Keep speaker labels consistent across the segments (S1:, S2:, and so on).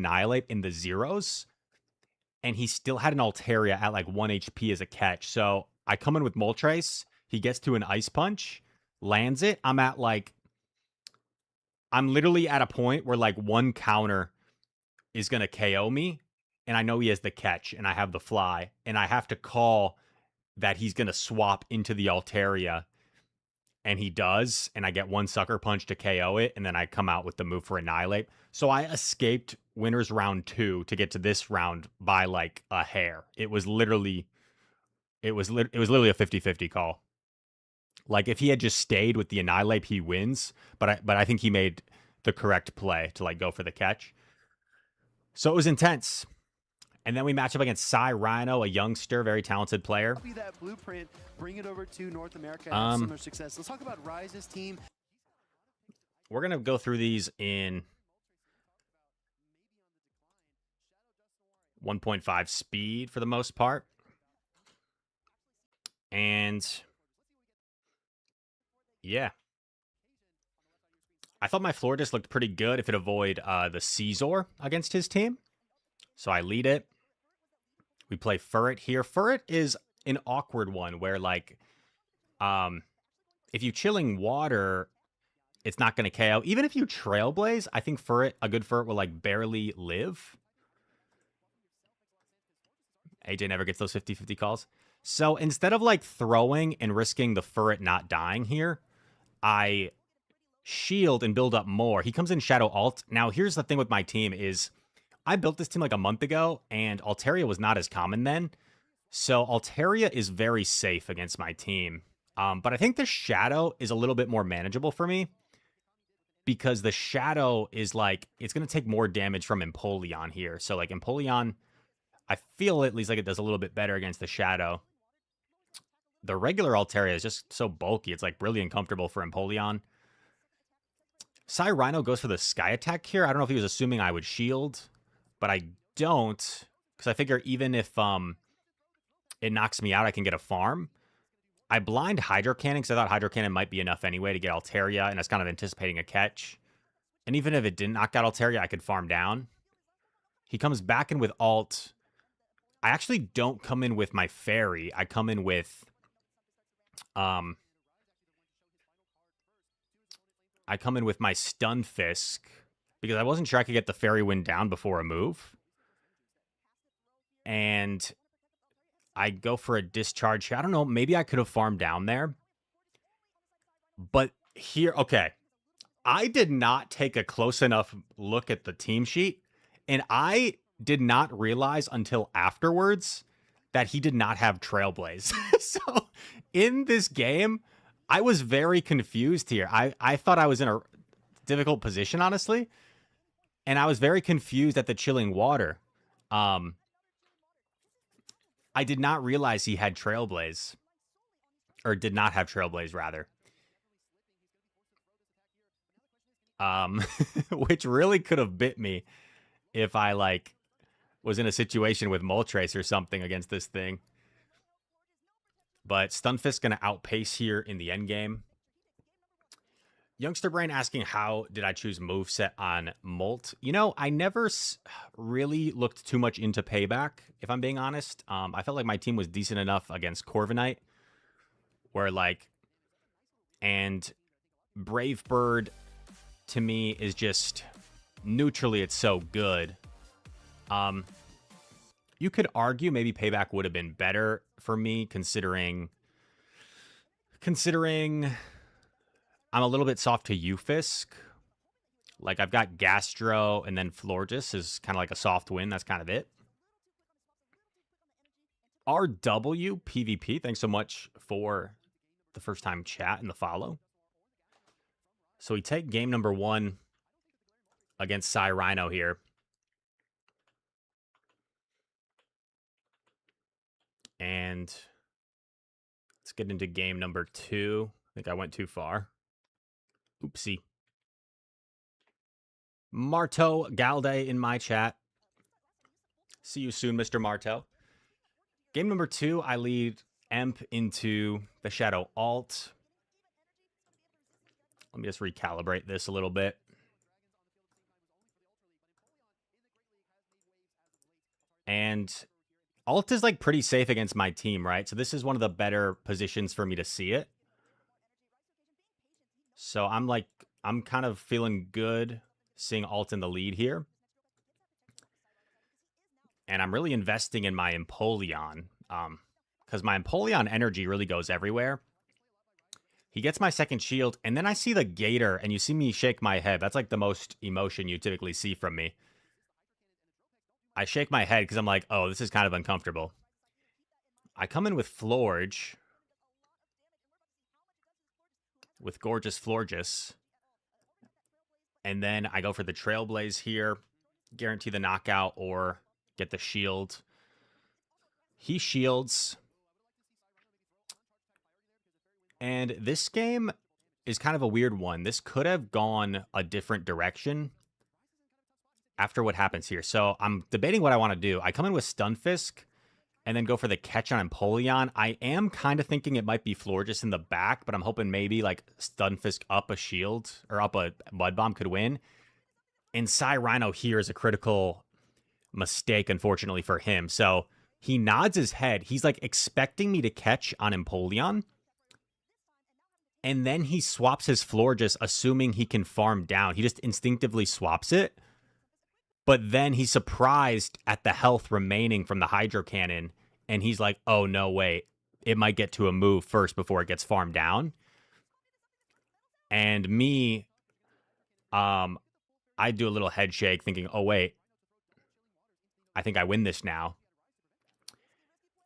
S1: Annihilate in the zeros, and he still had an Altaria at like 1 HP as a catch. So I come in with Moltres. He gets to an Ice Punch, lands it. I'm literally at a point where like one counter is going to KO me, and I know he has the catch, and I have the fly, and I have to call that he's going to swap into the Altaria, and he does, and I get one Sucker Punch to KO it, and then I come out with the move for Annihilate. So I escaped winners round 2 to get to this round by like a hair. It was literally a 50-50 call. Like if he had just stayed with the Annihilate, he wins, but I think he made the correct play to like go for the catch. So it was intense. And then we match up against Sai Rhino, a youngster, very talented player.
S2: Copy that blueprint, bring it over to North America, have similar success. Let's talk about Rise's team.
S1: We're going to go through these in 1.5 speed for the most part. And yeah. I thought my floor disc looked pretty good if it avoid the Caesar against his team. So I lead it. We play Furret here. Furret is an awkward one where, like, if you Chilling Water, it's not going to KO. Even if you Trailblaze, I think a good Furret will, like, barely live. AJ never gets those 50-50 calls. So instead of, like, throwing and risking the Furret not dying here, I shield and build up more. He comes in Shadow Alt. Now, here's the thing with my team is I built this team like a month ago, and Altaria was not as common then. So Altaria is very safe against my team. But I think the Shadow is a little bit more manageable for me because the Shadow is like, it's going to take more damage from Empoleon here. So like Empoleon, I feel at least like it does a little bit better against the Shadow. The regular Altaria is just so bulky. It's like really uncomfortable for Empoleon. Sai Rhino goes for the Sky Attack here. I don't know if he was assuming I would shield, but I don't, because I figure even if it knocks me out, I can get a farm. I blind Hydro Cannon because I thought Hydro Cannon might be enough anyway to get Altaria, and I was kind of anticipating a catch. And even if it didn't knock out Altaria, I could farm down. He comes back in with Alt. I actually don't come in with my Fairy. I come in with my Stunfisk because I wasn't sure I could get the Fairy Wind down before a move. And I go for a Discharge here. I don't know. Maybe I could have farmed down there. But here, okay. I did not take a close enough look at the team sheet. And I did not realize until afterwards that he did not have Trailblaze. So in this game, I was very confused here. I thought I was in a difficult position, honestly. And I was very confused at the Chilling Water. I did not realize he had Trailblaze. Or did not have Trailblaze, rather. Which really could have bit me if I, like, was in a situation with Moltres or something against this thing. But Stunfisk going to outpace here in the endgame. Youngster Brain asking, how did I choose moveset on Molt? You know, I never really looked too much into Payback, if I'm being honest. I felt like my team was decent enough against Corviknight. Where, like, and Brave Bird, to me, is just, neutrally, it's so good. You could argue maybe Payback would have been better for me, considering I'm a little bit soft to Ufisk. Like, I've got Gastro, and then Florges is kind of like a soft win. That's kind of it. RW PvP, thanks so much for the first time chat and the follow. So we take game number 1 against Sai Rhino here. And let's get into game number 2. I think I went too far. Oopsie. Marto Galde in my chat. See you soon, Mr. Marto. Game number 2, I lead Emp into the Shadow Alt. Let me just recalibrate this a little bit. And alt is like pretty safe against my team, right? So this is one of the better positions for me to see it. So I'm kind of feeling good seeing alt in the lead here. And I'm really investing in my Empoleon, because my Empoleon energy really goes everywhere. He gets my second shield, and then I see the Gator, and you see me shake my head. That's like the most emotion you typically see from me. I shake my head because I'm like, oh, this is kind of uncomfortable. I come in with Florge, with Gorgeous Florges, and then I go for the Trailblaze here, guarantee the knockout or get the shield. He shields. And this game is kind of a weird one. This could have gone a different direction after what happens here. So I'm debating what I want to do. I come in with Stunfisk and then go for the catch on Empoleon. I am kind of thinking it might be Florges in the back, but I'm hoping maybe like Stunfisk up a shield or up a Mud Bomb could win. And Sai Rhino here is a critical mistake, unfortunately, for him. So he nods his head. He's like expecting me to catch on Empoleon. And then he swaps his Florges, assuming he can farm down. He just instinctively swaps it. But then he's surprised at the health remaining from the Hydro Cannon. And he's like, oh, no, wait. It might get to a move first before it gets farmed down. And me, I do a little head shake thinking, oh, wait. I think I win this now.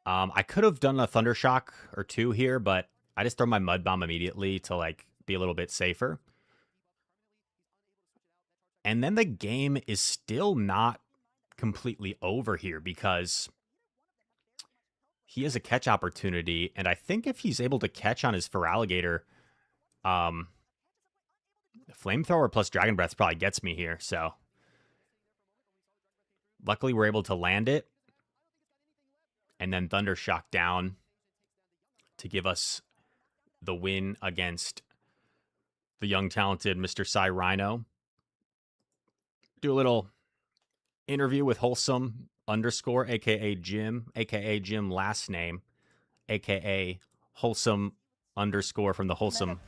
S1: I could have done a Thunder Shock or two here, but I just throw my Mud Bomb immediately to like be a little bit safer. And then the game is still not completely over here because he has a catch opportunity. And I think if he's able to catch on his Feraligatr, Flamethrower plus Dragon Breath probably gets me here. So luckily we're able to land it. And then Thunder Shock down to give us the win against the young, talented Mr. Sai Rhino. Do a little interview with Wholesome _ aka Jim last name, aka Wholesome _ from the Wholesome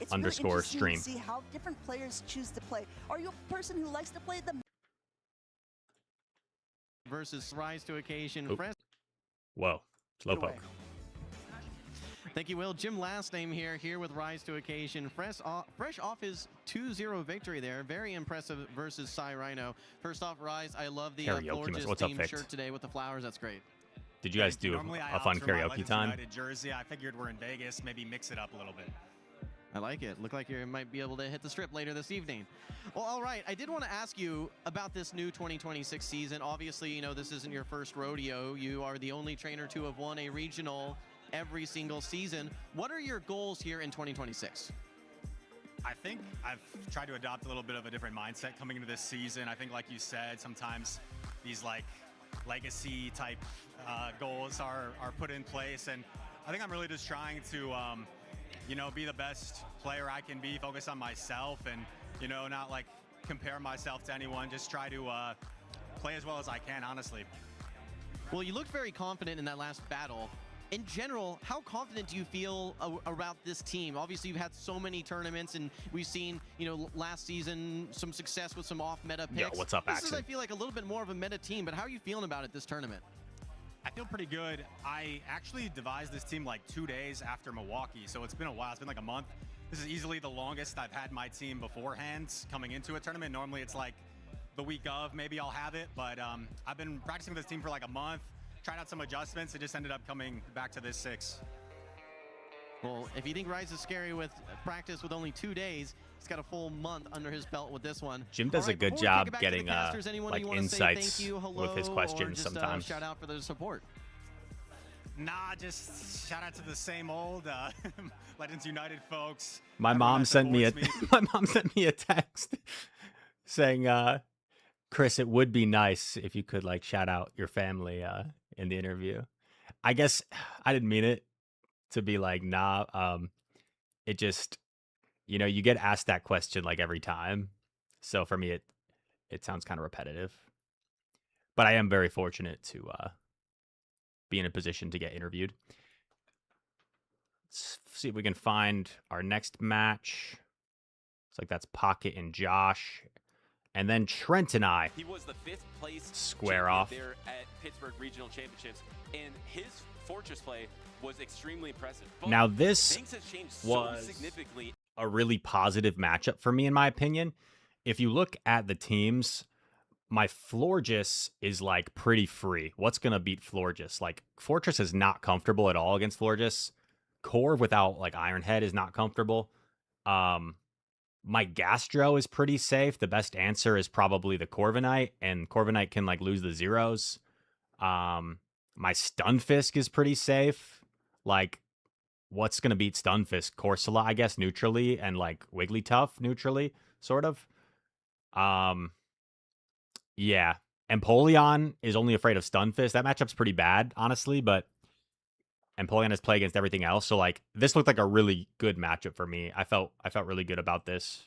S1: _ stream.
S3: See how different players choose to play. Are you a person who likes to play the
S2: versus rise to occasion?
S1: Whoa, slowpoke.
S2: Thank you, Will. Jim last name here with Rise to Occasion. Fresh off his 2-0 victory there. Very impressive versus Sai Rhino. First off, Rise, I love the Florges themed shirt today with the flowers. That's great.
S1: Did you guys do a fun karaoke time?
S4: United jersey. I figured we're in Vegas. Maybe mix it up a little bit.
S2: I like it. Look like you might be able to hit the strip later this evening. Well, all right. I did want to ask you about this new 2026 season. Obviously, you know, this isn't your first rodeo. You are the only trainer to have won a regional every single season. What are your goals here in 2026?
S4: I think I've tried to adopt a little bit of a different mindset coming into this season. I think, like you said, sometimes these like legacy type goals are put in place, and I think I'm really just trying to you know, be the best player I can be, focus on myself, and you know, not like compare myself to anyone, just try to play as well as I can, honestly.
S2: Well, you looked very confident in that last battle. In general, how confident do you feel about this team? Obviously, you've had so many tournaments, and we've seen, you know, last season some success with some off-meta picks.
S1: Yo, what's up, Axen?
S2: This is, I feel like, a little bit more of a meta team, but how are you feeling about it this tournament?
S4: I feel pretty good. I actually devised this team like 2 days after Milwaukee, so it's been a while. It's been like a month. This is easily the longest I've had my team beforehand coming into a tournament. Normally, it's like the week of, maybe I'll have it, but I've been practicing with this team for like a month. Tried out some adjustments. It just ended up coming back to this 6.
S2: Well, if you think Rise is scary with practice with only 2 days, he's got a full month under his belt with this one.
S1: Jim does a good job getting like insights with his questions sometimes.
S2: Shout out for the support.
S4: Nah, just shout out to the same old Legends United folks.
S1: My mom sent me a text saying, Chris, it would be nice if you could like shout out your family in the interview. I guess I didn't mean it to be like, nah. It just, you know, you get asked that question like every time. So for me, it sounds kind of repetitive. But I am very fortunate to be in a position to get interviewed. Let's see if we can find our next match. Looks like that's Pocket and Josh. And then Trent and I.
S5: He was the 5th place
S1: square
S5: champion
S1: off
S5: there at Pittsburgh Regional Championships, and his Fortress play was extremely impressive. But
S1: now this
S5: things have changed
S1: was
S5: so significantly.
S1: A really positive matchup for me, in my opinion. If you look at the teams, my Florges is like pretty free. What's gonna beat Florges? Like Fortress is not comfortable at all against Florges. Corv without like Ironhead is not comfortable. My Gastro is pretty safe. The best answer is probably the Corviknight, and Corviknight can like lose the zeros. My Stunfisk is pretty safe. Like, what's gonna beat Stunfisk? Corsola, I guess, neutrally, and like Wigglytuff neutrally, sort of. Yeah. Empoleon is only afraid of Stunfisk. That matchup's pretty bad, honestly, but Empoleon has play against everything else. So like this looked like a really good matchup for me. I felt really good about this.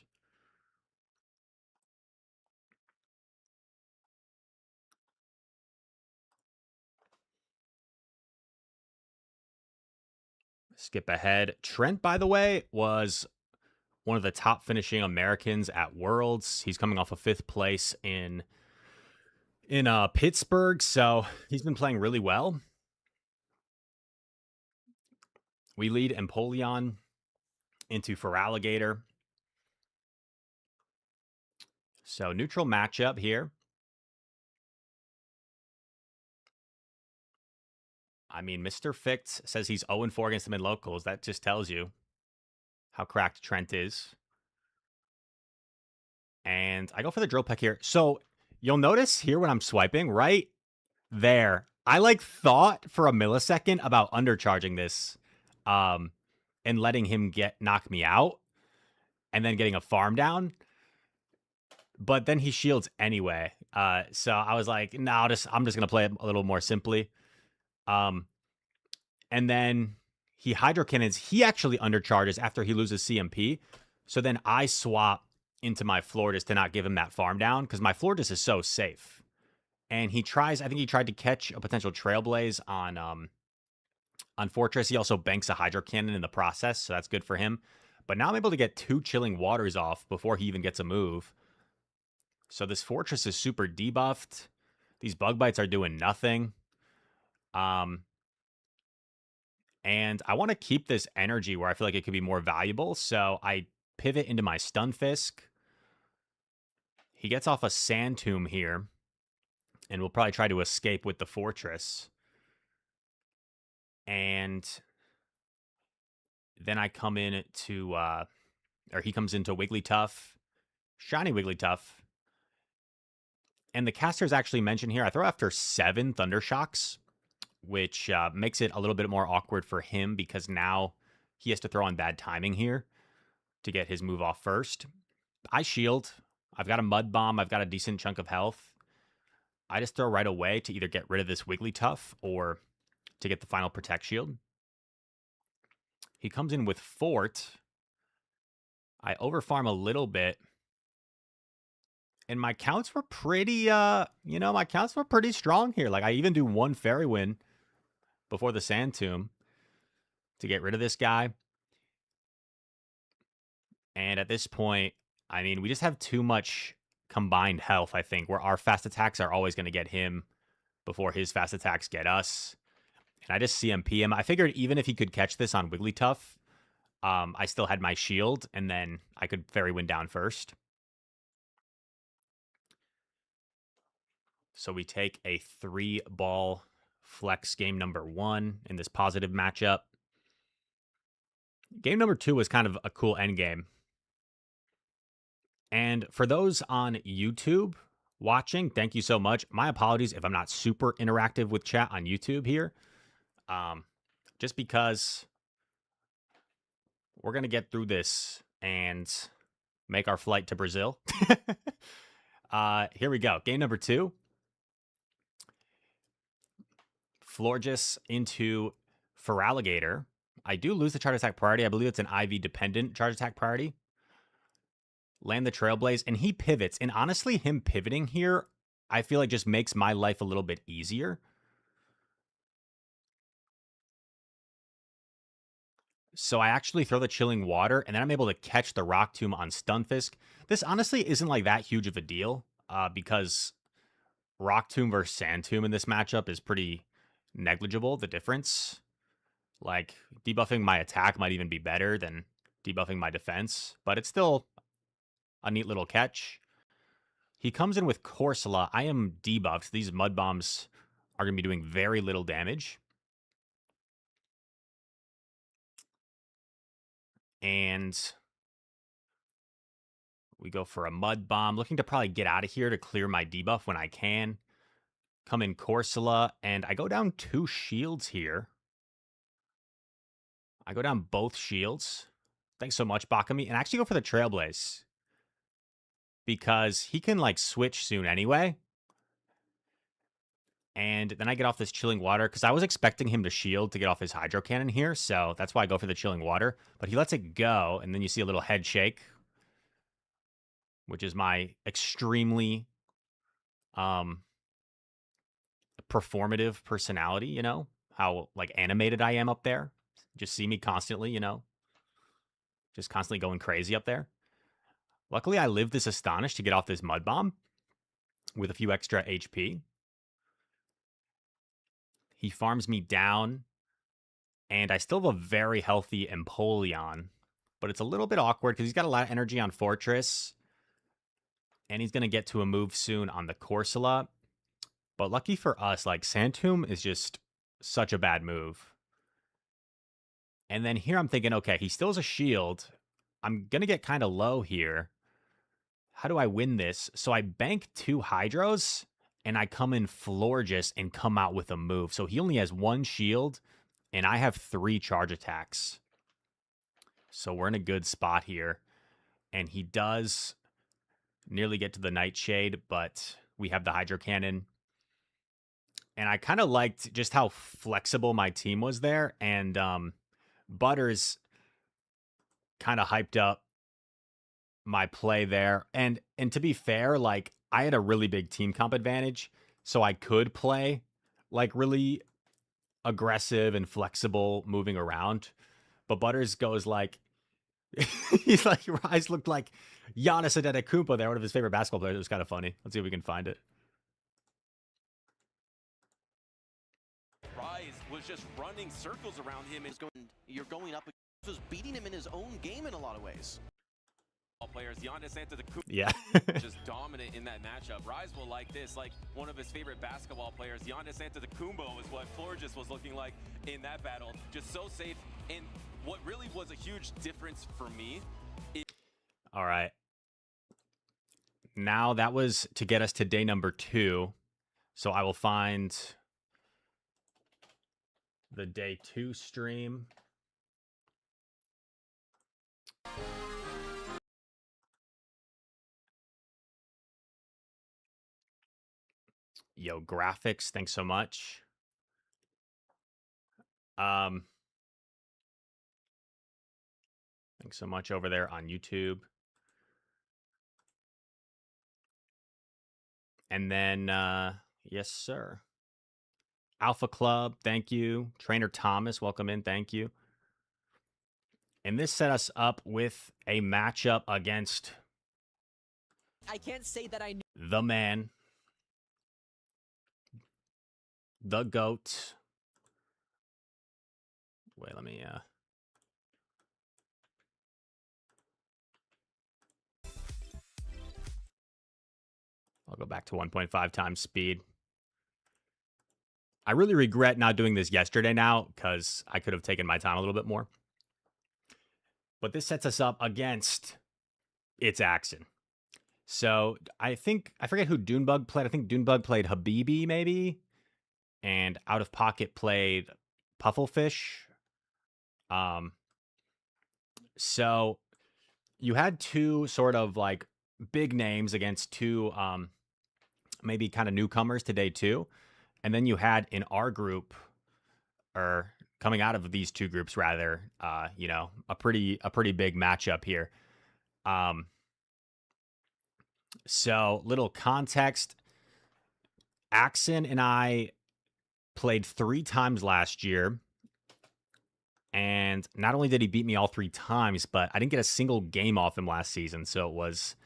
S1: Skip ahead. Trent, by the way, was one of the top finishing Americans at Worlds. He's coming off a 5th place in Pittsburgh, so he's been playing really well. We lead Empoleon into Feraligatr. So neutral matchup here. I mean, Mr. Ficht says he's 0-4 against him in locals. That just tells you how cracked Trent is. And I go for the drill peck here. So you'll notice here when I'm swiping, right there, I like thought for a millisecond about undercharging this and letting him knock me out and then getting a farm down. But then he shields anyway. So I was like, no, I'm just going to play it a little more simply. And then he Hydro Cannons. He actually undercharges after he loses CMP. So then I swap into my Florges to not give him that farm down because my Florges is so safe. And he tries, I think he tried to catch a potential Trailblaze on Fortress. He also banks a Hydro Cannon in the process, so that's good for him. But now I'm able to get 2 Chilling Waters off before he even gets a move. So this Fortress is super debuffed. These Bug Bites are doing nothing. And I want to keep this energy where I feel like it could be more valuable. So I pivot into my Stunfisk. He gets off a Sand Tomb here. And we'll probably try to escape with the Fortress. And then I come in to, or he comes into Wigglytuff. Shiny Wigglytuff. And the casters actually mentioned here, I throw after 7 Thundershocks, which makes it a little bit more awkward for him because now he has to throw on bad timing here to get his move off first. I shield. I've got a Mud Bomb. I've got a decent chunk of health. I just throw right away to either get rid of this Wigglytuff or to get the final Protect Shield. He comes in with Fort. I overfarm a little bit. And my counts were pretty, my counts were pretty strong here. Like, I even do 1 Fairy Wind before the Sand Tomb to get rid of this guy. And at this point, I mean, we just have too much combined health, I think, where our fast attacks are always going to get him before his fast attacks get us. And I just CMP him. I figured even if he could catch this on Wigglytuff, I still had my shield, and then I could Fairy Wind down first. So we take a 3-ball flex game number 1 in this positive matchup. Game number 2 was kind of a cool end game. And for those on YouTube watching, thank you so much. My apologies if I'm not super interactive with chat on YouTube here. Just because we're going to get through this and make our flight to Brazil. Here we go. Game number 2. Florges into Feraligatr. I do lose the charge attack priority. I believe it's an IV dependent charge attack priority. Land the Trailblaze, and he pivots. And honestly, him pivoting here I feel like just makes my life a little bit easier. So I actually throw the Chilling Water, and then I'm able to catch the Rock Tomb on Stunfisk. This honestly isn't like that huge of a deal, because Rock Tomb versus Sand Tomb in this matchup is pretty negligible, the difference. Like, debuffing my attack might even be better than debuffing my defense, but it's still a neat little catch. He comes in with Corsola. I am debuffed. These Mud Bombs are going to be doing very little damage. And we go for a Mud Bomb. Looking to probably get out of here to clear my debuff when I can. Come in Corsola, and I go down 2 shields here. I go down both shields. Thanks so much, Bakami. And I actually go for the Trailblaze, because he can, like, switch soon anyway. And then I get off this Chilling Water, because I was expecting him to shield to get off his Hydro Cannon here, so that's why I go for the Chilling Water. But he lets it go, and then you see a little head shake, which is my extremely performative personality, you know? How, like, animated I am up there. Just see me constantly, you know? Just constantly going crazy up there. Luckily, I lived this Astonish to get off this Mud Bomb with a few extra HP. He farms me down, and I still have a very healthy Empoleon, but it's a little bit awkward because he's got a lot of energy on Fortress, and he's going to get to a move soon on the Corsola. But lucky for us, like, Sand Tomb is just such a bad move. And then here I'm thinking, okay, he still has a shield. I'm going to get kind of low here. How do I win this? So I bank 2 Hydros, and I come in Florges and come out with a move. So he only has 1 shield, and I have 3 charge attacks. So we're in a good spot here. And he does nearly get to the Nightshade, but we have the Hydro Cannon. And I kind of liked just how flexible my team was there. And Butters kind of hyped up my play there. And to be fair, like, I had a really big team comp advantage, so I could play like really aggressive and flexible moving around. But Butters goes like, he's like, your eyes looked like Giannis Antetokounmpo there, one of his favorite basketball players. It was kind of funny. Let's see if we can find it.
S5: Rise was just running circles around him.
S2: You're going up, was beating him in his own game in a lot of ways.
S5: All players, Giannis Antetokounmpo,
S1: Yeah.
S5: just dominant in that matchup. Rise will like this, like one of his favorite basketball players. Giannis Antetokounmpo is what Florges was looking like in that battle. Just so safe. And what really was a huge difference for me.
S1: All right. Now that was to get us to day number 2. So I will find the day 2 stream. Yo, graphics, thanks so much. Thanks so much over there on YouTube. And then, yes, sir. Alpha Club, thank you. Trainer Thomas, welcome in, thank you. And this set us up with a matchup against
S6: I can't say that I knew.
S1: the man, the GOAT. Wait, let me, I'll go back to 1.5 times speed. I really regret not doing this yesterday now, because I could have taken my time a little bit more. But this sets us up against its Axen. So I forget who Dune Bug played. I think Dune Bug played Habibi, maybe. And Out of Pocket played Puffelfish. So you had 2 sort of like big names against 2 maybe kind of newcomers to day 2. And then you had in our group, or coming out of these 2 groups rather, you know, a pretty big matchup here. So little context. Axen and I played 3 times last year. And not only did he beat me all 3 times, but I didn't get a single game off him last season. So it was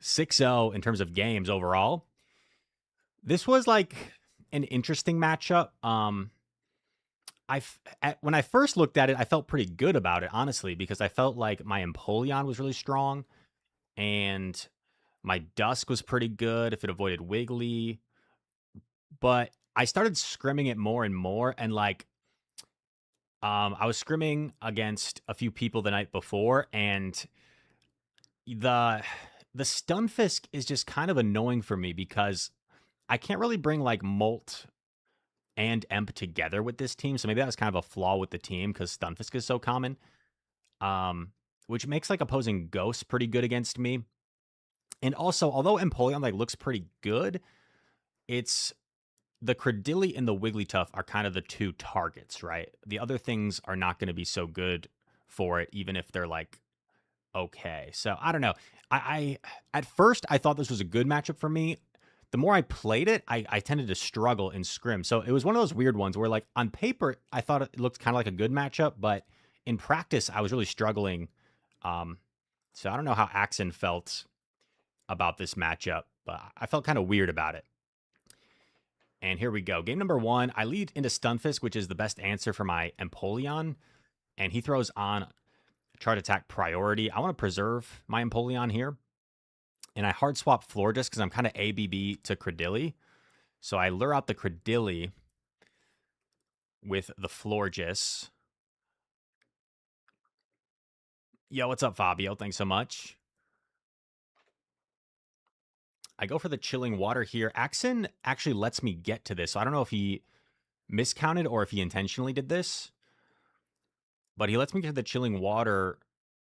S1: 6-0 in terms of games overall. This was like an interesting matchup. When I first looked at it, I felt pretty good about it, honestly, because I felt like my Empoleon was really strong and my Dusk was pretty good if it avoided Wiggly. But I started scrimming it more and more, and like I was scrimming against a few people the night before, and the Stunfisk is just kind of annoying for me because I can't really bring like Molt and Emp together with this team. So maybe that was kind of a flaw with the team because Stunfisk is so common. Which makes like opposing Ghosts pretty good against me. And also, although Empoleon like looks pretty good, it's the Credilli and the Wigglytuff are kind of the 2 targets, right? The other things are not going to be so good for it, even if they're like okay. So I don't know. I at first I thought this was a good matchup for me. The more I played it, I tended to struggle in scrim. So it was one of those weird ones where like on paper I thought it looked kind of like a good matchup, but in practice I was really struggling. So I don't know how Axen felt about this matchup, but I felt kind of weird about it. And here we go. Game number 1, I lead into Stunfisk, which is the best answer for my Empoleon. And he throws on Charge Attack Priority. I want to preserve my Empoleon here. And I hard swap Florges because I'm kind of ABB to Credilli. So I lure out the Credilli with the Florges. Yo, what's up, Fabio? Thanks so much. I go for the Chilling Water here. Axen actually lets me get to this. So I don't know if he miscounted or if he intentionally did this. But he lets me get to the Chilling Water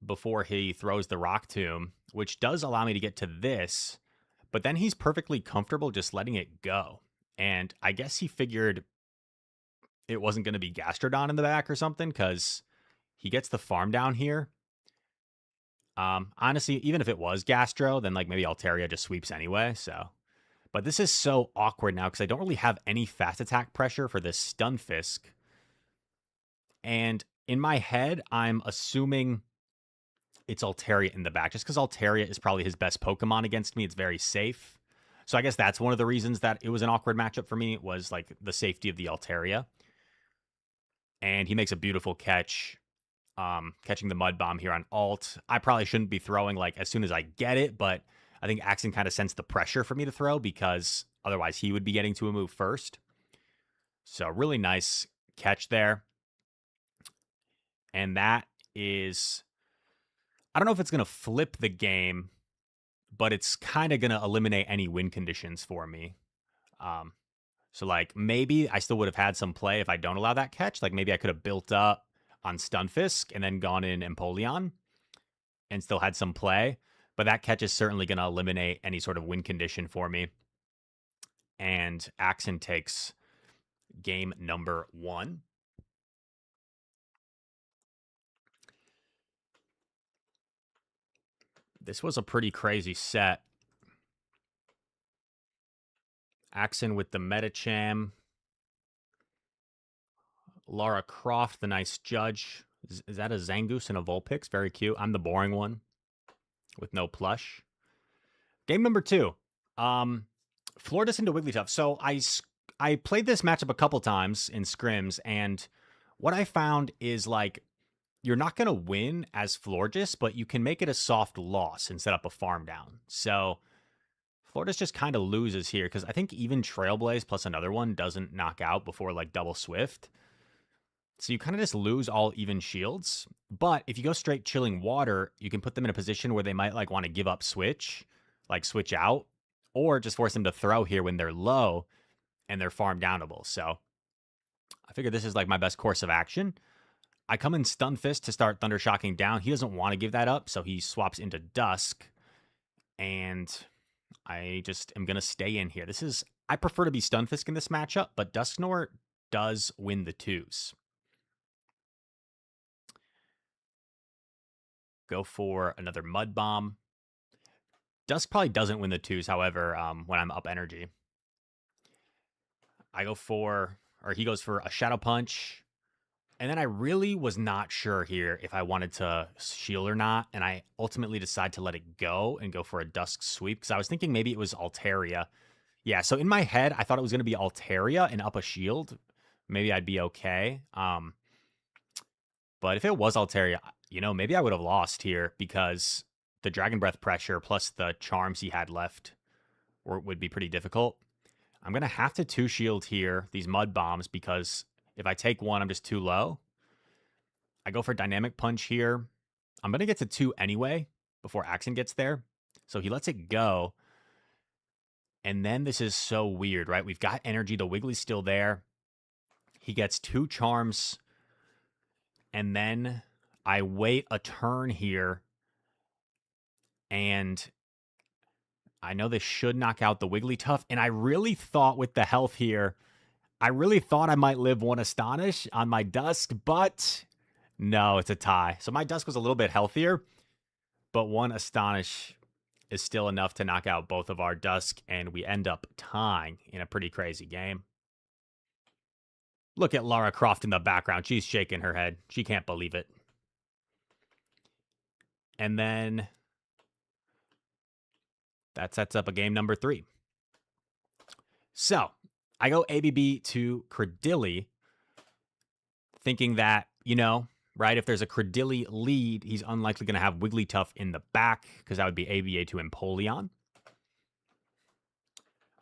S1: before he throws the Rock Tomb, which does allow me to get to this. But then he's perfectly comfortable just letting it go. And I guess he figured it wasn't going to be Gastrodon in the back or something because he gets the farm down here. Honestly, even if it was Gastro, then like maybe Altaria just sweeps anyway. So, but this is so awkward now because I don't really have any fast attack pressure for this Stunfisk. And in my head, I'm assuming it's Altaria in the back just because Altaria is probably his best Pokemon against me. It's very safe. So I guess that's one of the reasons that it was an awkward matchup for me was like the safety of the Altaria. And he makes a beautiful catch. Catching the Mud Bomb here on alt. I probably shouldn't be throwing like as soon as I get it, but I think Axen kind of sensed the pressure for me to throw because otherwise he would be getting to a move first. So really nice catch there. And that is, I don't know if it's going to flip the game, but it's kind of going to eliminate any win conditions for me. So like maybe I still would have had some play if I don't allow that catch. Like maybe I could have built up on Stunfisk and then gone in Empoleon and still had some play. But that catch is certainly going to eliminate any sort of win condition for me. And Axen takes game number 1. This was a pretty crazy set. Axen with the Metacham. Lara Croft, the nice judge. Is that a Zangoose and a Vulpix? Very cute. I'm the boring one with no plush. Game number 2. Florges into Wigglytuff. So I played this matchup a couple times in scrims, and what I found is like you're not going to win as Florges, but you can make it a soft loss and set up a farm down. So Florges just kind of loses here because I think even Trailblaze plus another one doesn't knock out before like double Swift. So you kind of just lose all even shields. But if you go straight Chilling Water, you can put them in a position where they might like want to give up switch, like switch out, or just force them to throw here when they're low and they're farm downable. So I figure this is like my best course of action. I come in Stunfist to start Thunder Shocking down. He doesn't want to give that up, so he swaps into Dusk. And I just am going to stay in here. I prefer to be Stunfisk in this matchup, but Dusknoir does win the 2s. Go for another Mud Bomb. Dusk probably doesn't win the 2s, however, when I'm up energy. I go for, or he goes for a Shadow Punch. And then I really was not sure here if I wanted to shield or not. And I ultimately decided to let it go and go for a Dusk Sweep because I was thinking maybe it was Altaria. Yeah, so in my head, I thought it was going to be Altaria and up a shield. Maybe I'd be okay. But if it was Altaria, maybe I would have lost here because the Dragon Breath pressure plus the charms he had left would be pretty difficult. I'm going to have to 2-shield here, these Mud Bombs, because if I take one, I'm just too low. I go for Dynamic Punch here. I'm going to get to 2 anyway before Axen gets there. So he lets it go. And then this is so weird, right? We've got energy. The Wiggly's still there. He gets 2 charms. And then I wait a turn here. And I know this should knock out the Wigglytuff. And I really thought with the health here, I really thought I might live 1 Astonish on my Dusk. But no, it's a tie. So my Dusk was a little bit healthier. But 1 Astonish is still enough to knock out both of our Dusk, and we end up tying in a pretty crazy game. Look at Lara Croft in the background. She's shaking her head. She can't believe it. And then that sets up a game number 3. So I go ABB to Credilli, thinking that, right, if there's a Credilli lead, he's unlikely going to have Wigglytuff in the back because that would be ABA to Empoleon.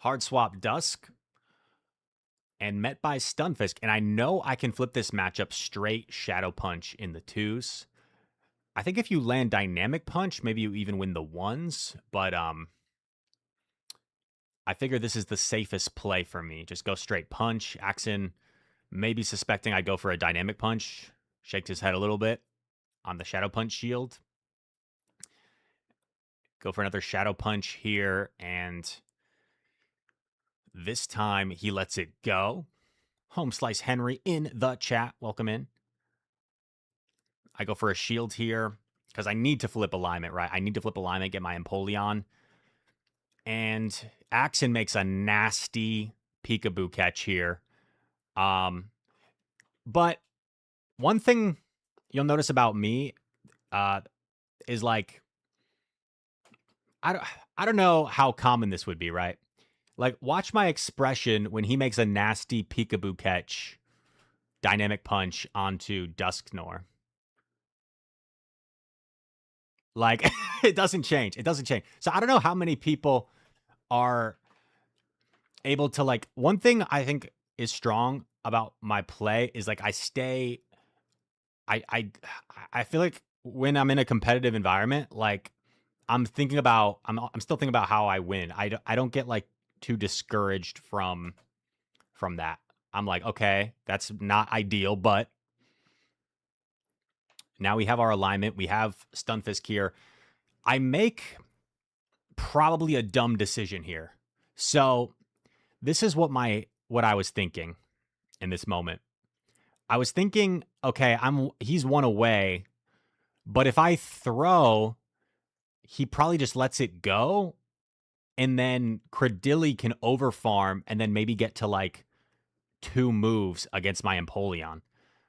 S1: Hard swap Dusk and met by Stunfisk. And I know I can flip this matchup straight Shadow Punch in the 2s. I think if you land Dynamic Punch, maybe you even win the 1s. But I figure this is the safest play for me. Just go straight Punch. Axen maybe suspecting I go for a Dynamic Punch. Shaked his head a little bit on the Shadow Punch shield. Go for another Shadow Punch here, and this time he lets it go. Home Slice Henry in the chat. Welcome in. I go for a shield here because I need to flip alignment, right? I need to flip alignment, get my Empoleon. And Axen makes a nasty peekaboo catch here. But one thing you'll notice about me is like, I don't know how common this would be, right? Like, watch my expression when he makes a nasty peekaboo catch, Dynamic Punch onto Dusknoir. Like, it doesn't change. It doesn't change. So I don't know how many people are able to, like, one thing I think is strong about my play is like I stay. I feel like when I'm in a competitive environment, like I'm still thinking about how I win. I don't get like too discouraged from that. I'm like, okay, that's not ideal, but now we have our alignment. We have Stunfisk here. I make probably a dumb decision here. So this is what I was thinking in this moment. I was thinking, okay, he's 1 away, but if I throw, he probably just lets it go, and then Credilli can overfarm and then maybe get to like 2 moves against my Empoleon.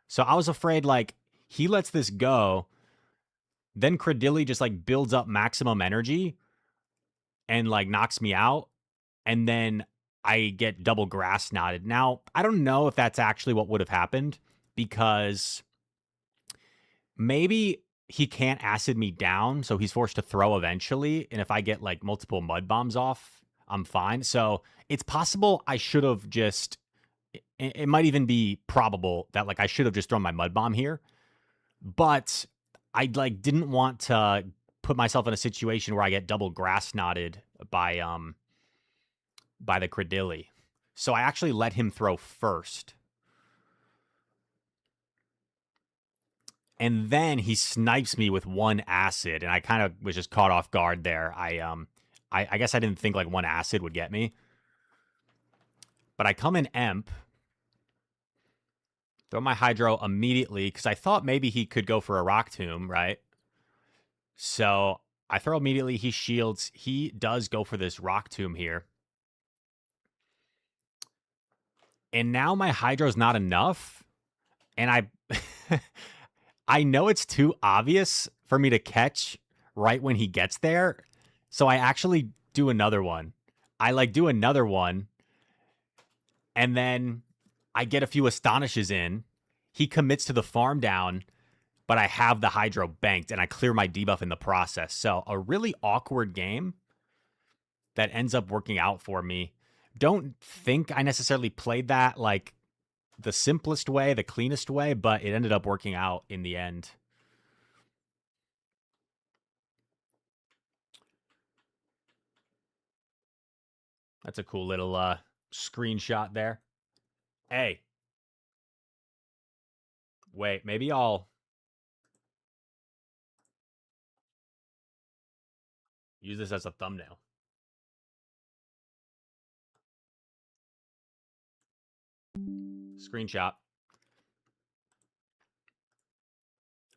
S1: So I was afraid like he lets this go, then Credilli just like builds up maximum energy and like knocks me out, and then I get double grass knotted. Now, I don't know if that's actually what would have happened because maybe he can't acid me down, so he's forced to throw eventually. And if I get like multiple Mud Bombs off, I'm fine. So it's possible I should have just, it might even be probable that like I should have just thrown my Mud Bomb here. But I like didn't want to put myself in a situation where I get double grass knotted by the Credilli. So I actually let him throw first. And then he snipes me with 1 acid, and I kind of was just caught off guard there. I guess I didn't think like 1 acid would get me. But I come in Emp, throw my Hydro immediately, because I thought maybe he could go for a Rock Tomb, right? So I throw immediately, he shields. He does go for this Rock Tomb here. And now my Hydro's not enough. And I know it's too obvious for me to catch right when he gets there. So I actually do another one. I like do another one. And then I get a few Astonishes in. He commits to the farm down, but I have the Hydro banked and I clear my debuff in the process. So a really awkward game that ends up working out for me. Don't think I necessarily played that like the simplest way, the cleanest way, but it ended up working out in the end. That's a cool little screenshot there. Hey. Wait, maybe I'll use this as a thumbnail. Screenshot.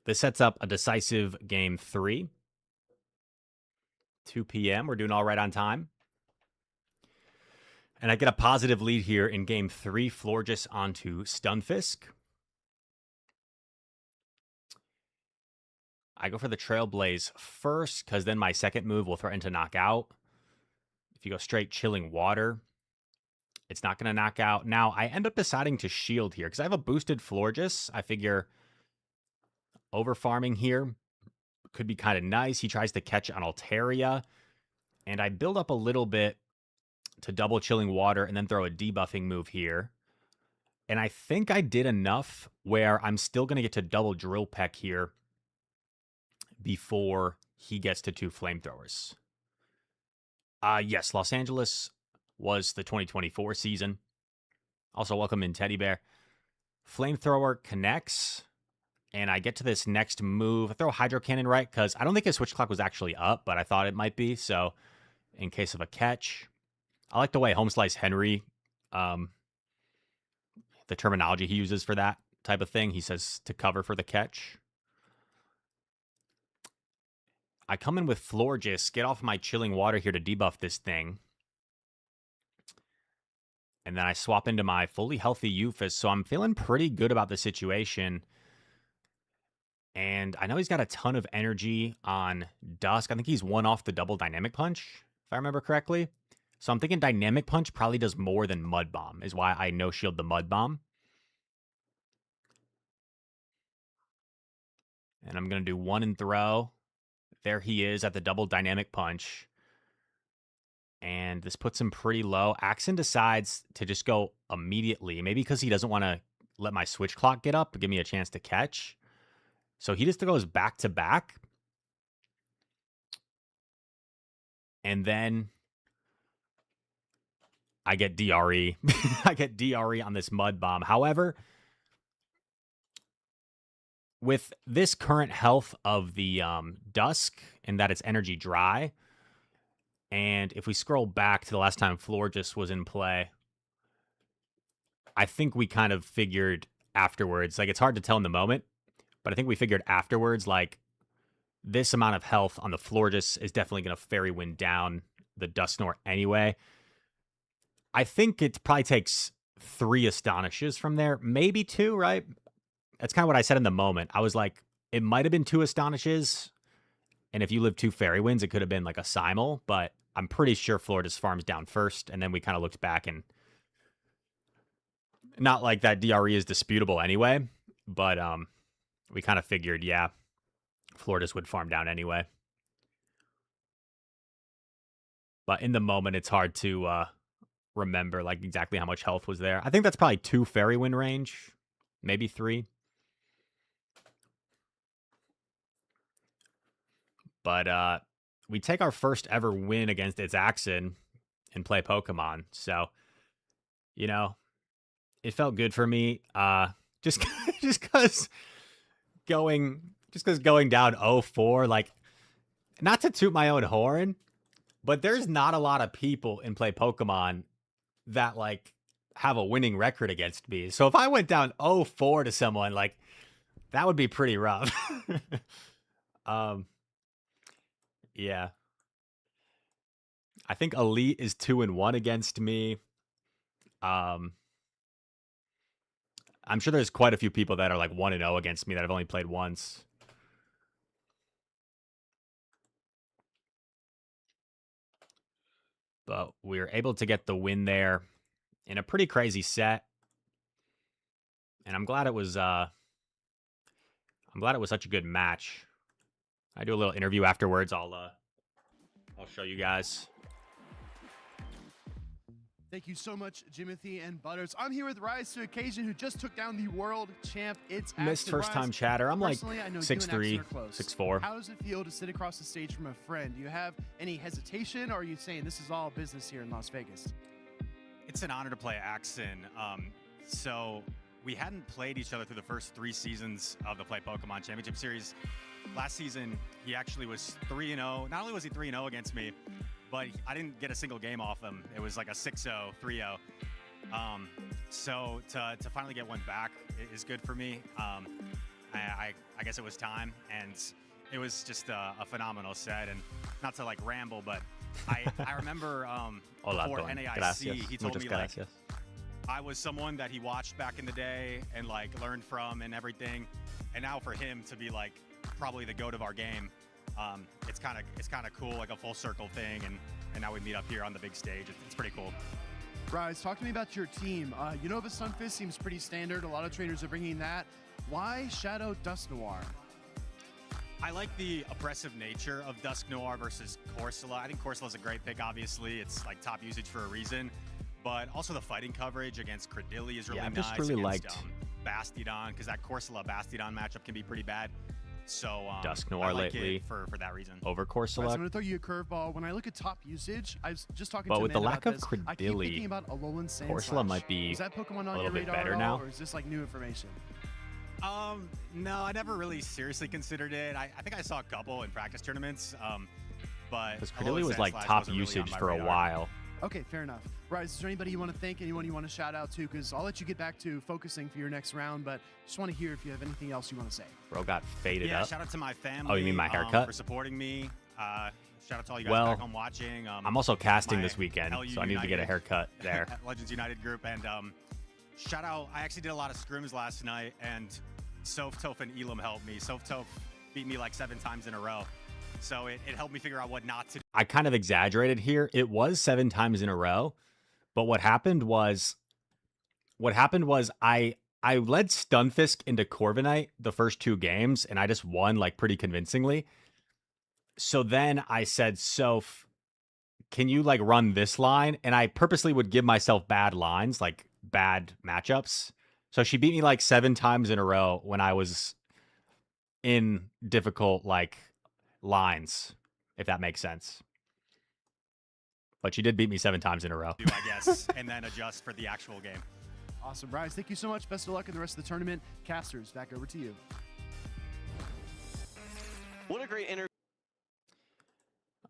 S1: This sets up a decisive game 3. 2 p.m. We're doing all right on time. And I get a positive lead here in game 3. Florges onto Stunfisk. I go for the Trailblaze first, because then my second move will threaten to knock out. If you go straight Chilling Water, it's not going to knock out. Now, I end up deciding to shield here, because I have a boosted Florges. I figure over-farming here could be kind of nice. He tries to catch on Altaria, and I build up a little bit to double Chilling Water and then throw a debuffing move here. And I think I did enough where I'm still going to get to double Drill Peck here before he gets to 2 Flamethrowers. Yes, Los Angeles was the 2024 season. Also, welcome in Teddy Bear. Flamethrower connects, and I get to this next move. I throw Hydro Cannon right, because I don't think his switch clock was actually up, but I thought it might be, so in case of a catch. I like the way Home Slice Henry, the terminology he uses for that type of thing. He says to cover for the catch. I come in with Florges, get off my Chilling Water here to debuff this thing. And then I swap into my fully healthy Euphis, so I'm feeling pretty good about the situation. And I know he's got a ton of energy on Dusk. I think he's 1 off the double Dynamic Punch, if I remember correctly. So I'm thinking Dynamic Punch probably does more than Mud Bomb, is why I no-shield the Mud Bomb. And I'm going to do 1 and throw. There he is at the double Dynamic Punch. And this puts him pretty low. Axen decides to just go immediately. Maybe because he doesn't want to let my switch clock get up and give me a chance to catch. So he just goes back to back. And then I get DRE. I get DRE on this Mud Bomb. However, with this current health of the Dusk and that it's energy dry, and if we scroll back to the last time Florges was in play, I think we kind of figured afterwards, like it's hard to tell in the moment, but I think we figured afterwards, like this amount of health on the Florges is definitely going to Fairy Wind down the Dusknoir anyway. I think it probably takes 3 Astonishes from there, maybe 2, right? That's kind of what I said in the moment. I was like, it might have been 2 Astonishes, and if you live 2 Fairy Winds, it could have been like a Simul, but I'm pretty sure Florida's farms down first, and then we kind of looked back, and not like that DRE is disputable anyway, but we kind of figured, yeah, Florida's would farm down anyway. But in the moment, it's hard to remember like exactly how much health was there. I think that's probably 2 Fairy Wind range, maybe 3. But we take our first ever win against its Axen and play Pokemon. So, you know, it felt good for me. Just because going down 0-4, like, not to toot my own horn, but there's not a lot of people in play Pokemon that like have a winning record against me. So if I went down 0-4 to someone, like, that would be pretty rough. Yeah. I think Elite is 2-1 against me. I'm sure there's quite a few people that are like 1-0 against me that I've only played once. But we were able to get the win there in a pretty crazy set. And I'm glad it was such a good match. I do a little interview afterwards. I'll show you guys.
S7: Thank you so much, Jimothy and Butters. I'm here with Rise to Occasion, who just took down the world champ. It's
S1: Missed
S7: Axen.
S1: first time
S7: Rise,
S1: chatter. I'm like
S7: personally, I know you and
S1: 6'3",
S7: Axen are close.
S1: 6'4".
S7: How does it feel to sit across the stage from a friend? Do you have any hesitation, or are you saying this is all business here in Las Vegas?
S4: It's an honor to play Axen. So we hadn't played each other through the first 3 seasons of the Play Pokemon Championship Series. Last season, he actually was 3-0. Not only was he 3-0 against me, but I didn't get a single game off him. It was like a 6-0, 3-0. So to finally get one back is good for me. I guess it was time, and it was just a phenomenal set. And not to like ramble, but I remember
S1: Hola,
S4: before
S1: Don.
S4: NAIC,
S1: Gracias.
S4: he told
S1: Muchas
S4: me like,
S1: gracias.
S4: I was someone that he watched back in the day and like learned from and everything. And now for him to be like probably the GOAT of our game, it's kind of cool, like a full circle thing. And now we meet up here on the big stage. It's pretty cool.
S7: Rise, talk to me about your team. Unova Sunfist seems pretty standard. A lot of trainers are bringing that. Why Shadow Dusk Noir?
S4: I like the oppressive nature of Dusk Noir versus Corsola. I think Corsola's a great pick, obviously. It's like top usage for a reason. But also the fighting coverage against Credilli is really
S1: Yeah, I've
S4: nice.
S1: just really
S4: against,
S1: liked
S4: Bastiodon, because that Corsola Bastiodon matchup can be pretty bad. So
S1: Dusk Noir
S4: I like
S1: lately
S4: it for that reason.
S1: over
S7: Rise, I'm
S1: Corsola.
S7: going to throw you a curveball. When I look at top usage, I was just talking
S1: But
S7: to
S1: with the
S7: Amanda
S1: lack
S7: about
S1: of
S7: this. I keep
S1: Credilli,
S7: thinking about Alolan Sandslash.
S1: Corsola might be
S7: Is that Pokemon on
S1: a little
S7: your
S1: bit
S7: radar
S1: better
S7: at all,
S1: now.
S7: or is this like new information?
S4: No, I never really seriously considered it. I think I saw a couple in practice tournaments, but
S1: Because
S4: Alolan
S1: Credilli was like
S4: Sandslash
S1: top
S4: wasn't really on
S1: usage
S4: my
S1: for a
S4: radar.
S1: while.
S7: Okay, fair enough. Rise, is there anybody you want to thank, anyone you want to shout out to? Because I'll let you get back to focusing for your next round, but just want to hear if you have anything else you want to say.
S1: Bro got faded
S4: Yeah,
S1: up.
S4: shout out to my family.
S1: Oh, you mean my haircut?
S4: For supporting me. Shout out to all you guys
S1: Well,
S4: back home watching.
S1: I'm also casting
S4: my
S1: this weekend,
S4: LU
S1: so I need to get a
S4: United
S1: haircut there.
S4: at Legends United group. And shout out, I actually did a lot of scrims last night, and Softoph and Elam helped me. Softoph beat me like 7 times in a row. So it helped me figure out what not to do.
S1: I kind of exaggerated here. It was 7 times in a row, but what happened was I led Stunfisk into Corviknight the first 2 games, and I just won like pretty convincingly. So then I said, Soph, can you like run this line? And I purposely would give myself bad lines, like bad matchups. So she beat me like 7 times in a row when I was in difficult like lines, if that makes sense. But she did beat me 7 times in a row.
S4: I guess, and then adjust for the actual game.
S7: Awesome. Rise, thank you so much. Best of luck in the rest of the tournament. Casters, back over to you.
S2: What a great interview.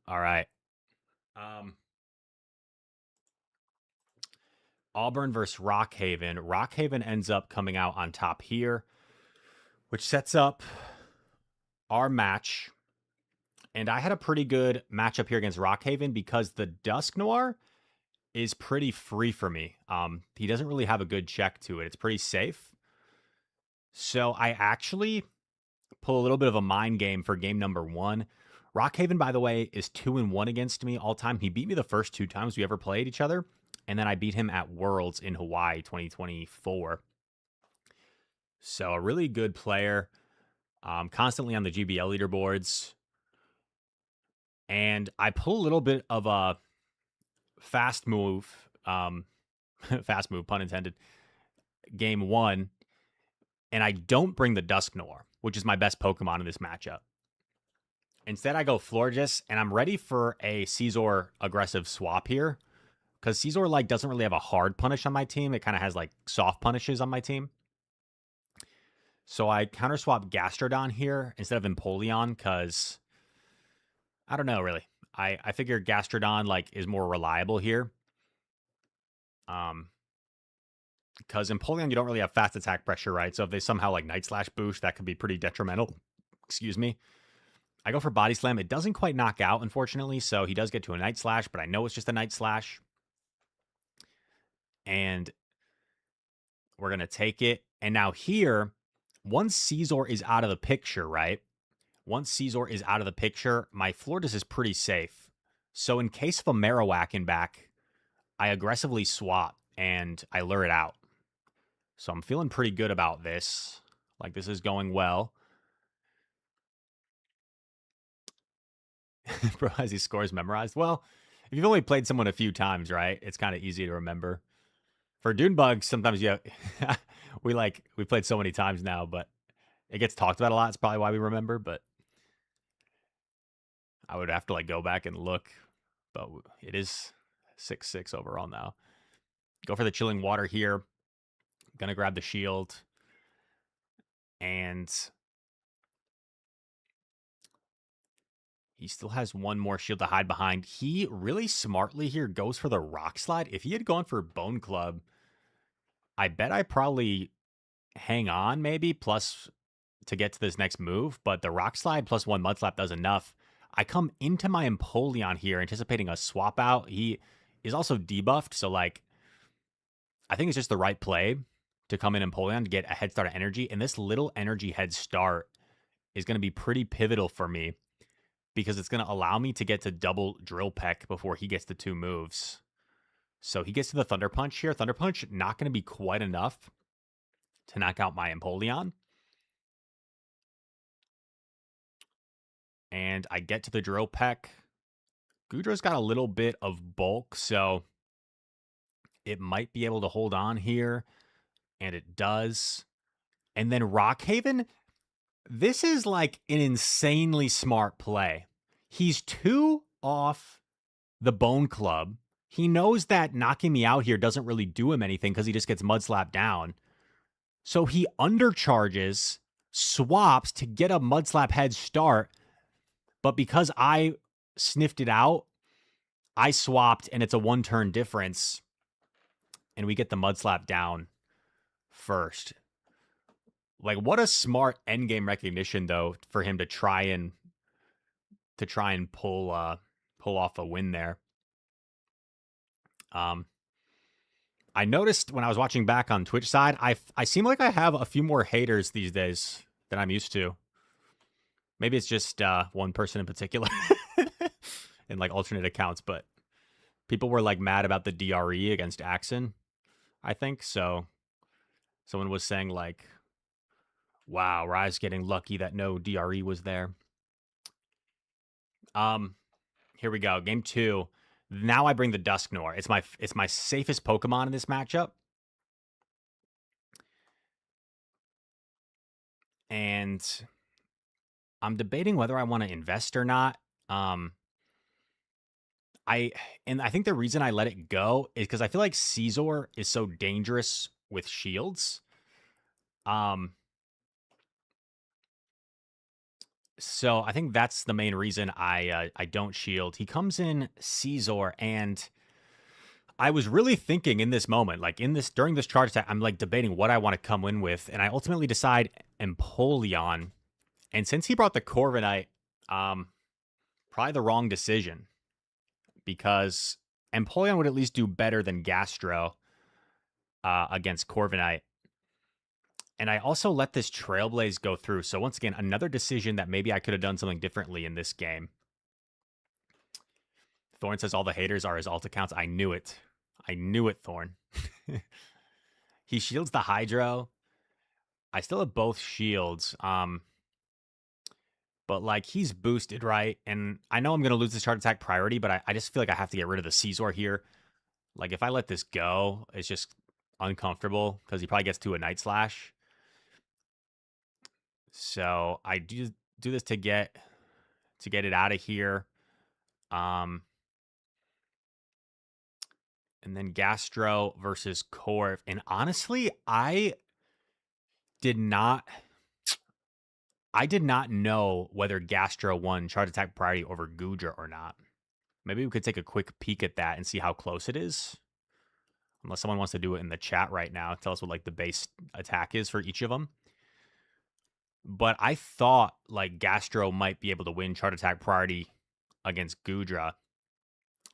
S1: All right. Auburn versus Rockhaven. Rockhaven ends up coming out on top here, which sets up our match. And I had a pretty good matchup here against Rockhaven because the Dusk Noir is pretty free for me. He doesn't really have a good check to it. It's pretty safe. So I actually pull a little bit of a mind game for game number 1. Rockhaven, by the way, is 2-1 against me all time. He beat me the first 2 times we ever played each other. And then I beat him at Worlds in Hawaii 2024. So a really good player. Constantly on the GBL leaderboards. And I pull a little bit of a fast move. Fast move, pun intended. Game 1. And I don't bring the Dusk Noir, which is my best Pokemon in this matchup. Instead, I go Florges, and I'm ready for a Scizor aggressive swap here. Because Scizor like doesn't really have a hard punish on my team. It kind of has like soft punishes on my team. So I counter swap Gastrodon here instead of Empoleon because I don't know really. I figure Gastrodon like is more reliable here. Because Empoleon you don't really have fast attack pressure, right? So if they somehow like Night Slash boost, that could be pretty detrimental. Excuse me. I go for Body Slam. It doesn't quite knock out, unfortunately. So he does get to a Night Slash, but I know it's just a Night Slash. And we're going to take it. And now here, once Caesar is out of the picture, right? Once Caesar is out of the picture, my Floridus is pretty safe. So in case of a Marowak in back, I aggressively swap and I lure it out. So I'm feeling pretty good about this. Like, this is going well. Bro, has he scores memorized? Well, if you've only played someone a few times, right? It's kind of easy to remember. For Dune Bug, sometimes we played so many times now, but it gets talked about a lot. It's probably why we remember, but I would have to like go back and look. But it is 6-6 overall now. Go for the Chilling Water here. Gonna grab the shield. And he still has one more shield to hide behind. He really smartly here goes for the Rock Slide. If he had gone for Bone Club, I bet I probably hang on maybe plus to get to this next move. But the Rock Slide plus 1 Mudslap does enough. I come into my Empoleon here anticipating a swap out. He is also debuffed. So like, I think it's just the right play to come in Empoleon to get a head start of energy. And this little energy head start is going to be pretty pivotal for me, because it's going to allow me to get to double Drill Peck before he gets the 2 moves. So he gets to the Thunder Punch here. Thunder Punch not going to be quite enough to knock out my Empoleon. And I get to the Drill Peck. Goodra's got a little bit of bulk, so it might be able to hold on here. And it does. And then Rockhaven, this is like an insanely smart play. He's 2 off the Bone Club. He knows that knocking me out here doesn't really do him anything because he just gets Mudslap down. So he undercharges, swaps to get a Mudslap head start. But because I sniffed it out, I swapped and it's a 1-turn difference. And we get the Mudslap down first. Like, what a smart endgame recognition, though, for him to try and pull off a win there. I noticed when I was watching back on Twitch side, I seem like I have a few more haters these days than I'm used to. Maybe it's just one person in particular in like alternate accounts, but people were like mad about the DRE against Axen, I think. So someone was saying like, wow, Rise getting lucky that no DRE was there. Here we go. Game 2. Now I bring the Dusknoir. It's my safest Pokemon in this matchup. And I'm debating whether I want to invest or not. I think the reason I let it go is because I feel like Caesar is so dangerous with shields. So I think that's the main reason I don't shield. He comes in Caesar, and I was really thinking in this moment, like during this charge attack, I'm like debating what I want to come in with, and I ultimately decide Empoleon. And since he brought the Corviknight, probably the wrong decision, because Empoleon would at least do better than Gastro against Corviknight. And I also let this Trailblaze go through. So once again, another decision that maybe I could have done something differently in this game. Thorn says all the haters are his alt accounts. I knew it. I knew it, Thorn. He shields the Hydro. I still have both shields. But like, he's boosted, right? And I know I'm going to lose this charge attack priority, but I just feel like I have to get rid of the Caesar here. Like, if I let this go, it's just uncomfortable because he probably gets to a Night Slash. So I do this to get it out of here. And then Gastro versus Corv. And honestly, I did not know whether Gastro won charge attack priority over Goodra or not. Maybe we could take a quick peek at that and see how close it is. Unless someone wants to do it in the chat right now. Tell us what like the base attack is for each of them. But I thought like Gastro might be able to win chart attack priority against Goodra.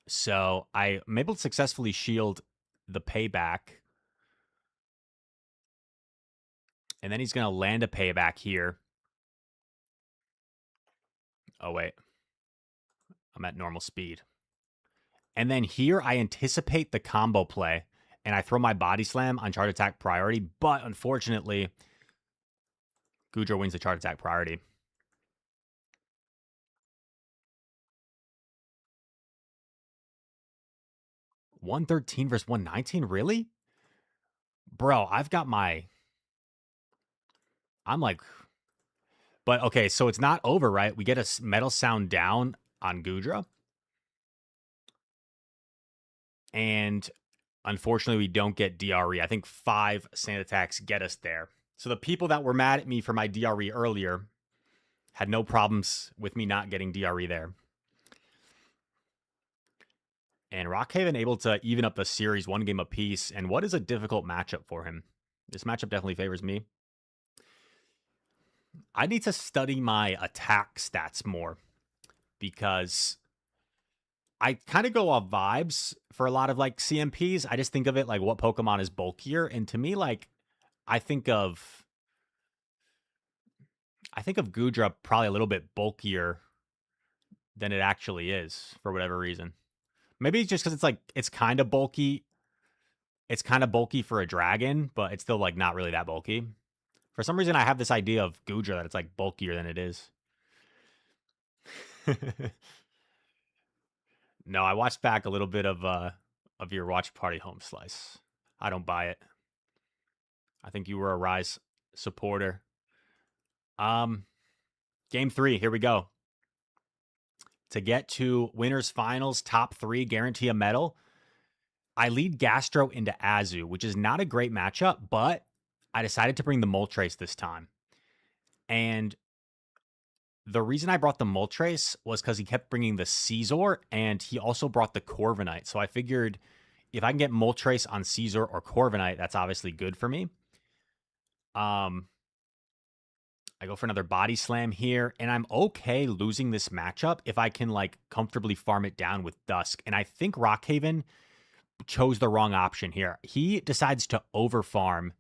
S1: So I'm able to successfully shield the payback. And then he's going to land a payback here. Oh, wait. I'm at normal speed. And then here I anticipate the combo play. And I throw my body slam on charge attack priority. But unfortunately, Goodra wins the charge attack priority. $113 versus $119? Really? Bro, I've got my... I'm like... But okay, so it's not over, right? We get a metal sound down on Goodra. And unfortunately, we don't get DRE. I think 5 sand attacks get us there. So the people that were mad at me for my DRE earlier had no problems with me not getting DRE there. And Rockhaven able to even up the series 1 game apiece. And what is a difficult matchup for him? This matchup definitely favors me. I need to study my attack stats more because I kind of go off vibes for a lot of like CMPs. I just think of it like what Pokemon is bulkier. And to me, like, I think of Goodra probably a little bit bulkier than it actually is for whatever reason. Maybe it's just because it's like, it's kind of bulky. It's kind of bulky for a dragon, but it's still like not really that bulky. For some reason, I have this idea of Goodra that it's like bulkier than it is. No, I watched back a little bit of your watch party home slice. I don't buy it. I think you were a Rise supporter. Game 3, here we go. To get to winners finals, top 3, guarantee a medal. I lead Gastro into Azu, which is not a great matchup, but I decided to bring the Moltres this time. And the reason I brought the Moltres was because he kept bringing the Caesar, and he also brought the Corviknight. So I figured if I can get Moltres on Caesar or Corviknight, that's obviously good for me. I go for another body slam here, and I'm okay losing this matchup if I can like comfortably farm it down with Dusk. And I think Rockhaven chose the wrong option here. He decides to overfarm.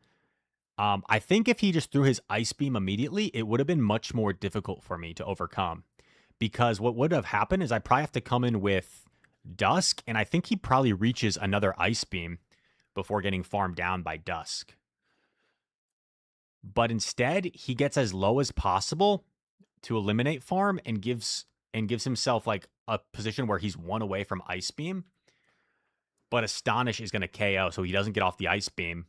S1: I think if he just threw his Ice Beam immediately, it would have been much more difficult for me to overcome. Because what would have happened is I probably have to come in with Dusk, and I think he probably reaches another Ice Beam before getting farmed down by Dusk. But instead, he gets as low as possible to eliminate farm and gives himself like a position where he's 1 away from Ice Beam. But Astonish is going to KO, so he doesn't get off the Ice Beam.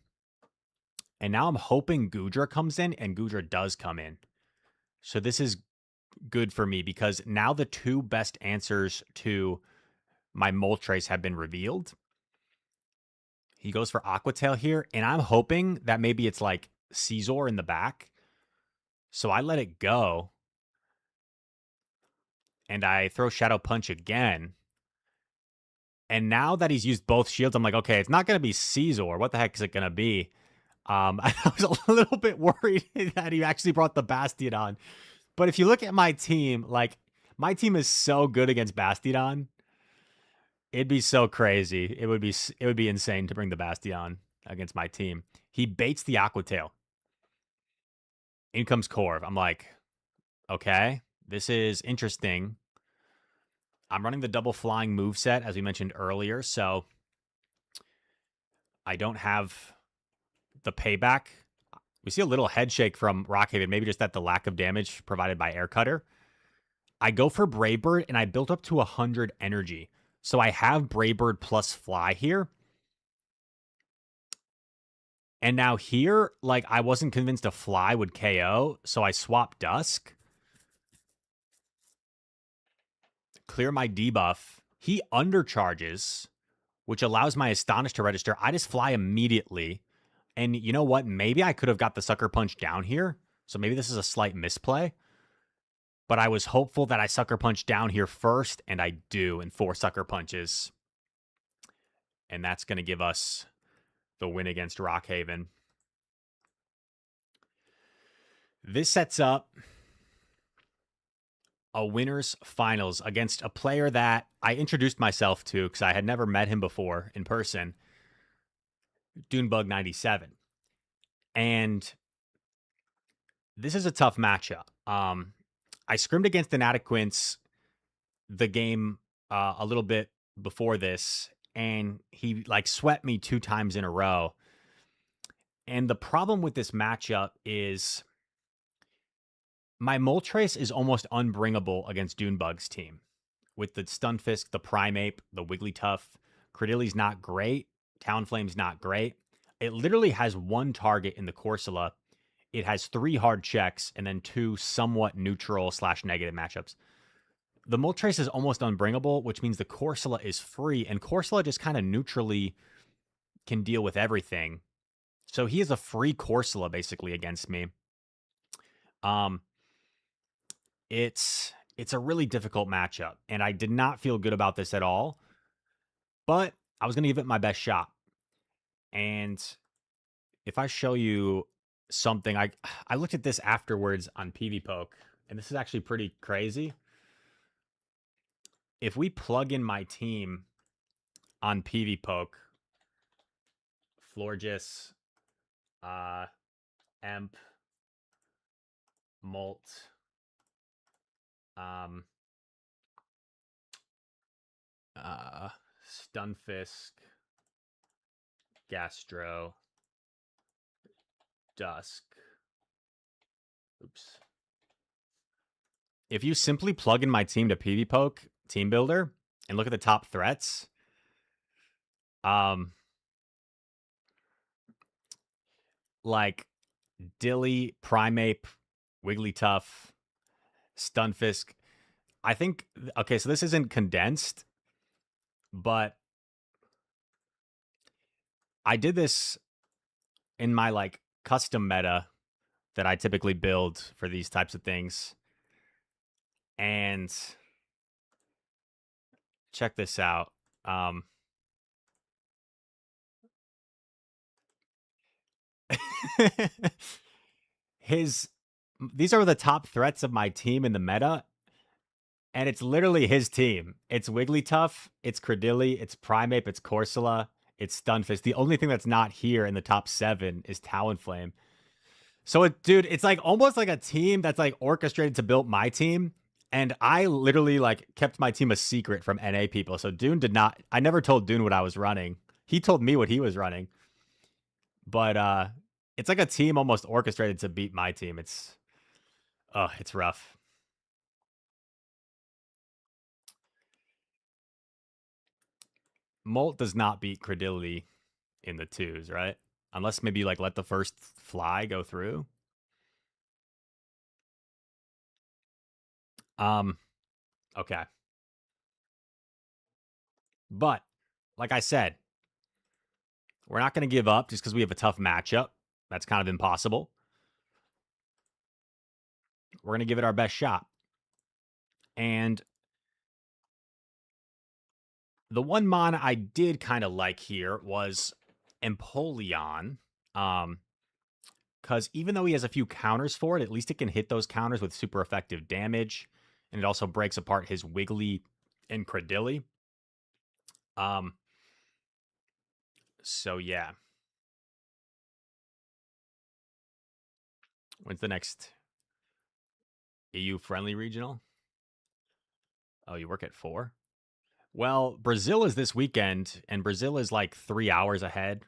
S1: And now I'm hoping Goodra comes in, and Goodra does come in. So this is good for me because now the 2 best answers to my Moltres have been revealed. He goes for Aqua Tail here, and I'm hoping that maybe it's like Caesar in the back. So I let it go. And I throw Shadow Punch again. And now that he's used both shields, I'm like, okay, it's not going to be Caesar. What the heck is it going to be? I was a little bit worried that he actually brought the Bastiodon. But if you look at my team, like, my team is so good against Bastiodon. It'd be so crazy. It would be insane to bring the Bastion against my team. He baits the Aqua Tail. In comes Corv. I'm like, okay, this is interesting. I'm running the double flying moveset, as we mentioned earlier, so I don't have the payback. We see a little head shake from Rockhaven, maybe just at the lack of damage provided by Air Cutter. I go for Brave Bird, and I built up to 100 energy. So I have Brave Bird plus Fly here. And now here, like, I wasn't convinced a Fly would KO, so I swapped Dusk. Clear my debuff. He undercharges, which allows my Astonish to register. I just fly immediately. And you know what? Maybe I could have got the Sucker Punch down here. So maybe this is a slight misplay. But I was hopeful that I Sucker Punch down here first, and I do in 4 Sucker Punches. And that's going to give us the win against Rockhaven. This sets up a winners finals against a player that I introduced myself to because I had never met him before in person, Dune Bug 97. And this is a tough matchup. I scrimmed against Inadequence the game a little bit before this, and he like swept me 2 times in a row. And the problem with this matchup is my Moltres is almost unbringable against Dune Bug's team. With the Stunfisk, the Primeape, the Wigglytuff, Credilli's not great. Talonflame's not great. It literally has one target in the Corsola. It has 3 hard checks and then 2 somewhat neutral / negative matchups. The Moltres is almost unbringable, which means the Corsola is free, and Corsola just kind of neutrally can deal with everything. So he is a free Corsola basically against me. It's a really difficult matchup, and I did not feel good about this at all. But I was going to give it my best shot. And if I show you something, I looked at this afterwards on PvPoke, and this is actually pretty crazy. If we plug in my team on PvPoke, Florges, Emp, Molt, Stunfisk, Gastro, Dusk. Oops. If you simply plug in my team to PvPoke Team Builder and look at the top threats, like Dilly, Primeape, Wigglytuff, Stunfisk. I think, okay, so this isn't condensed, but I did this in my like custom meta that I typically build for these types of things. And check this out. These are the top threats of my team in the meta, and it's literally his team. It's Wigglytuff, it's Credilli, it's Primeape, it's Corsola, it's Stunfisk. The only thing that's not here in the top 7 is Talonflame. So, dude, it's like almost like a team that's like orchestrated to build my team. And I literally like kept my team a secret from NA people. So Dune did not, I never told Dune what I was running. He told me what he was running. But it's like a team almost orchestrated to beat my team. It's rough. Molt does not beat Credilli in the 2s, right? Unless maybe like let the first fly go through. Okay. But like I said, we're not going to give up just because we have a tough matchup. That's kind of impossible. We're going to give it our best shot. And the one mon I did kind of like here was Empoleon. Because even though he has a few counters for it, at least it can hit those counters with super effective damage. And it also breaks apart his Wiggly and Credilli. So yeah. When's the next EU-friendly regional? Oh, you work at 4? Well, Brazil is this weekend, and Brazil is like 3 hours ahead.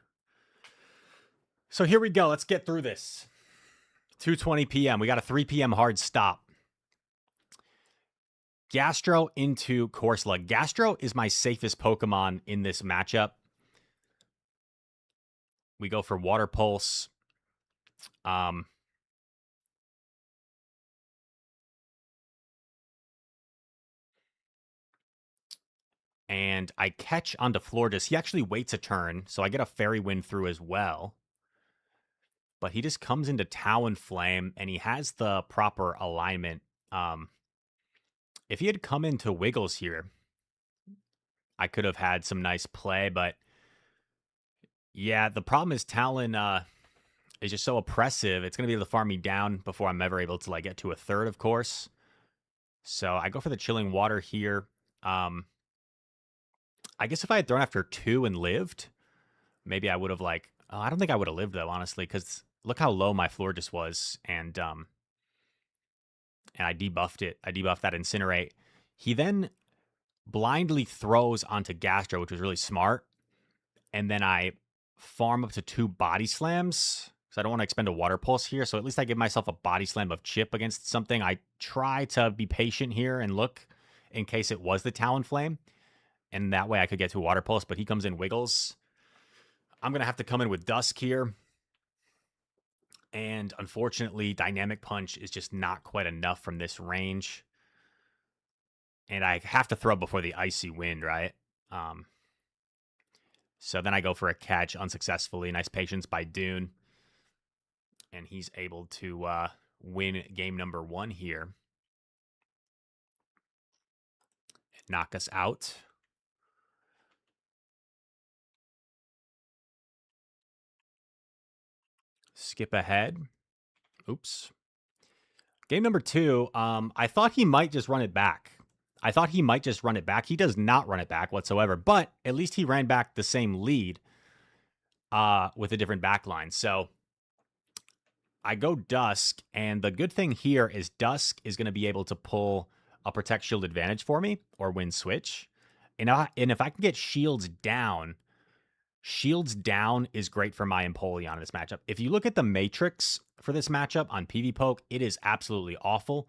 S1: So here we go. Let's get through this. 2:20 p.m. We got a 3 p.m. hard stop. Gastro into Corsola. Gastro is my safest Pokemon in this matchup. We go for Water Pulse. And I catch onto Florges. He actually waits a turn, so I get a Fairy Wind through as well. But he just comes into Talonflame, and he has the proper alignment. If he had come into Wiggles here, I could have had some nice play, but yeah, the problem is Talon is just so oppressive. It's going to be able to farm me down before I'm ever able to like get to a 3rd, of course. So I go for the Chilling Water here. I guess if I had thrown after 2 and lived, maybe I would have like... I don't think I would have lived, though, honestly, because look how low my Florges was. And and I debuffed it. I debuffed that Incinerate. He then blindly throws onto Gastro, which was really smart. And then I farm up to 2 body slams. So I don't want to expend a water pulse here. So at least I give myself a body slam of chip against something. I try to be patient here and look in case it was the Talonflame. And that way I could get to a water pulse, but he comes in Wiggles. I'm going to have to come in with Dusk here. And unfortunately, Dynamic Punch is just not quite enough from this range. And I have to throw before the Icy Wind, right? So then I go for a catch unsuccessfully. Nice patience by Dune. And he's able to win game number 1 here. Knock us out. Skip ahead. Oops. Game number 2, I thought he might just run it back. He does not run it back whatsoever, but at least he ran back the same lead with a different backline. So I go Dusk, and the good thing here is Dusk is going to be able to pull a Protect Shield advantage for me or win switch. And if I can get shields down is great for my Empoleon in this matchup. If you look at the matrix for this matchup on PvPoke, it is absolutely awful.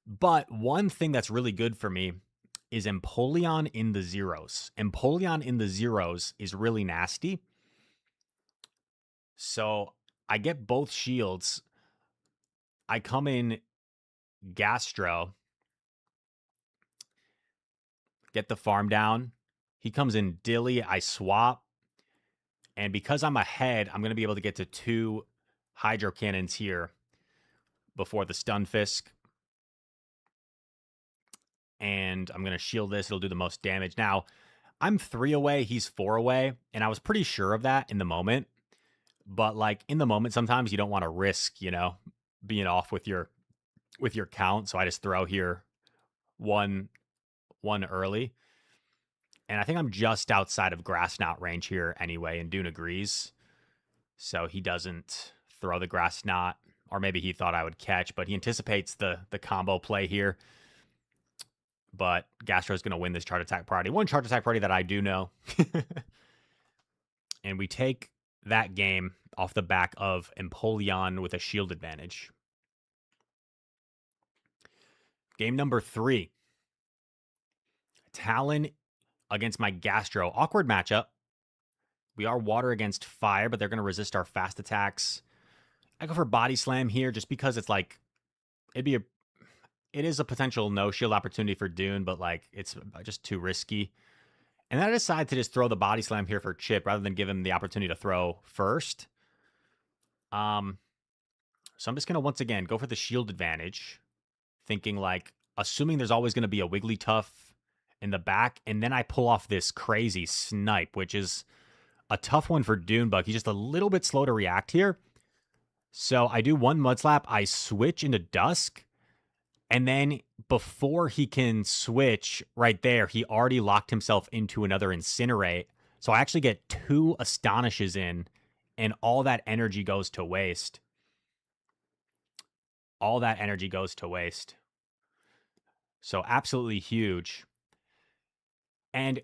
S1: But one thing that's really good for me is Empoleon in the zeros. Empoleon in the zeros is really nasty. So I get both shields. I come in Gastro. Get the farm down. He comes in Dilly. I swap. And because I'm ahead, I'm going to be able to get to 2 Hydro Cannons here before the Stunfisk. And I'm going to shield this. It'll do the most damage. Now, I'm 3 away. He's 4 away. And I was pretty sure of that in the moment. But, like, in the moment, sometimes you don't want to risk, you know, being off with your count. So I just throw here one early. And I think I'm just outside of Grass Knot range here anyway, and Dune agrees. So he doesn't throw the Grass Knot, or maybe he thought I would catch, but he anticipates the combo play here. But Gastro's going to win this charge attack priority. One charge attack priority that I do know. And we take that game off the back of Empoleon with a shield advantage. Game number 3. Talon against my Gastro. Awkward matchup. We are water against fire, but they're going to resist our fast attacks. I go for Body Slam here just because it's like, it is a potential no shield opportunity for Dune, but like it's just too risky. And then I decide to just throw the Body Slam here for Chip rather than give him the opportunity to throw first. So I'm just going to once again go for the shield advantage, thinking like, assuming there's always going to be a Wigglytuff in the back, and then I pull off this crazy Snipe, which is a tough one for Dune Bug. He's just a little bit slow to react here. So I do 1 Mud Slap, I switch into Dusk, and then before he can switch right there, he already locked himself into another Incinerate. So I actually get 2 Astonishes in, and all that energy goes to waste. All that energy goes to waste. So absolutely huge. And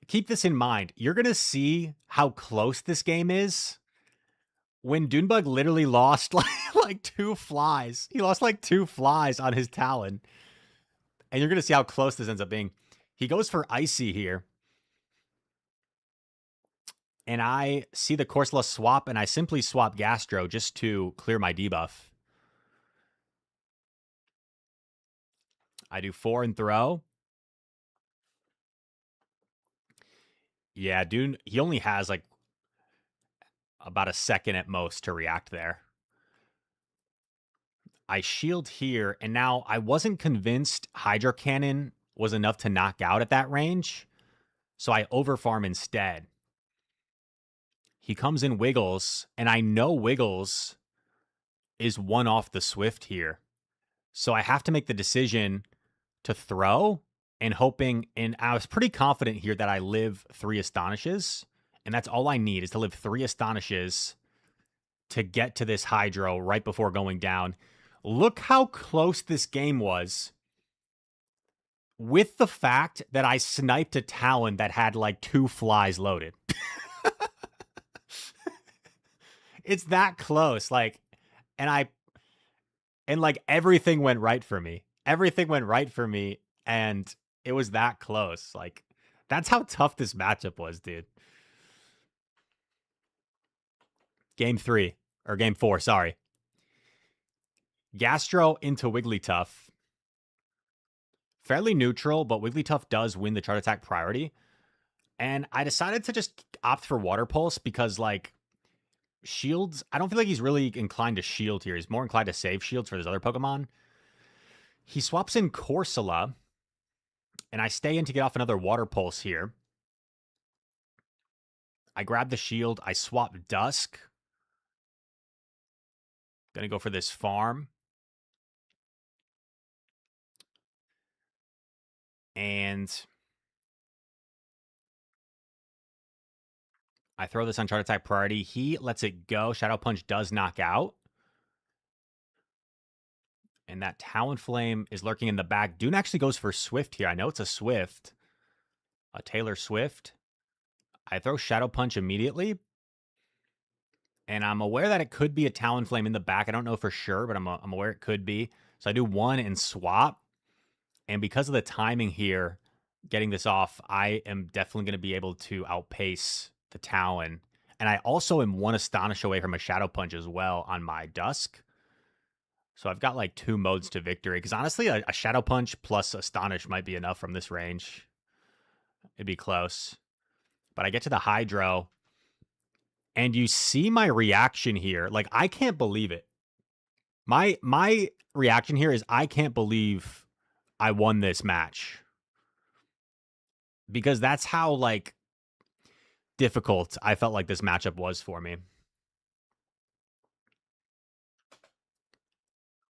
S1: keep this in mind. You're going to see how close this game is when Dune Bug literally lost like 2 flies. He lost like 2 flies on his Talon. And you're going to see how close this ends up being. He goes for Icy here. And I see the Corsola swap, and I simply swap Gastro just to clear my debuff. I do 4 and throw. Yeah, Dune, he only has like about a second at most to react there. I shield here, and now I wasn't convinced Hydro Cannon was enough to knock out at that range, so I overfarm instead. He comes in Wiggles, and I know Wiggles is 1 off the Swift here. So I have to make the decision to throw and hoping, and I was pretty confident here that I live 3 Astonishes, and that's all I need is to live 3 Astonishes to get to this Hydro right before going down. Look how close this game was with the fact that I sniped a Talon that had like 2 flies loaded. It's that close. Like, and like everything went right for me. Everything went right for me. And it was that close. Like, that's how tough this matchup was, dude. Game 3, or game 4, sorry. Gastro into Wigglytuff. Fairly neutral, but Wigglytuff does win the chart attack priority. And I decided to just opt for Water Pulse because, like, shields, I don't feel like he's really inclined to shield here. He's more inclined to save shields for his other Pokemon. He swaps in Corsola, and I stay in to get off another Water Pulse here. I grab the shield. I swap Dusk. Gonna go for this farm. And I throw this on chart attack priority. He lets it go. Shadow Punch does knock out. And that Talonflame is lurking in the back. Dune actually goes for Swift here. I know it's a Swift. A Taylor Swift. I throw Shadow Punch immediately. And I'm aware that it could be a Talonflame in the back. I don't know for sure, but I'm aware it could be. So I do 1 and swap. And because of the timing here, getting this off, I am definitely going to be able to outpace the Talon. And I also am 1 Astonish away from a Shadow Punch as well on my Dusk. So I've got like 2 modes to victory. Because honestly, a Shadow Punch plus Astonish might be enough from this range. It'd be close. But I get to the Hydro. And you see my reaction here. Like, I can't believe it. My reaction here is I can't believe I won this match. Because that's how, like, difficult I felt like this matchup was for me.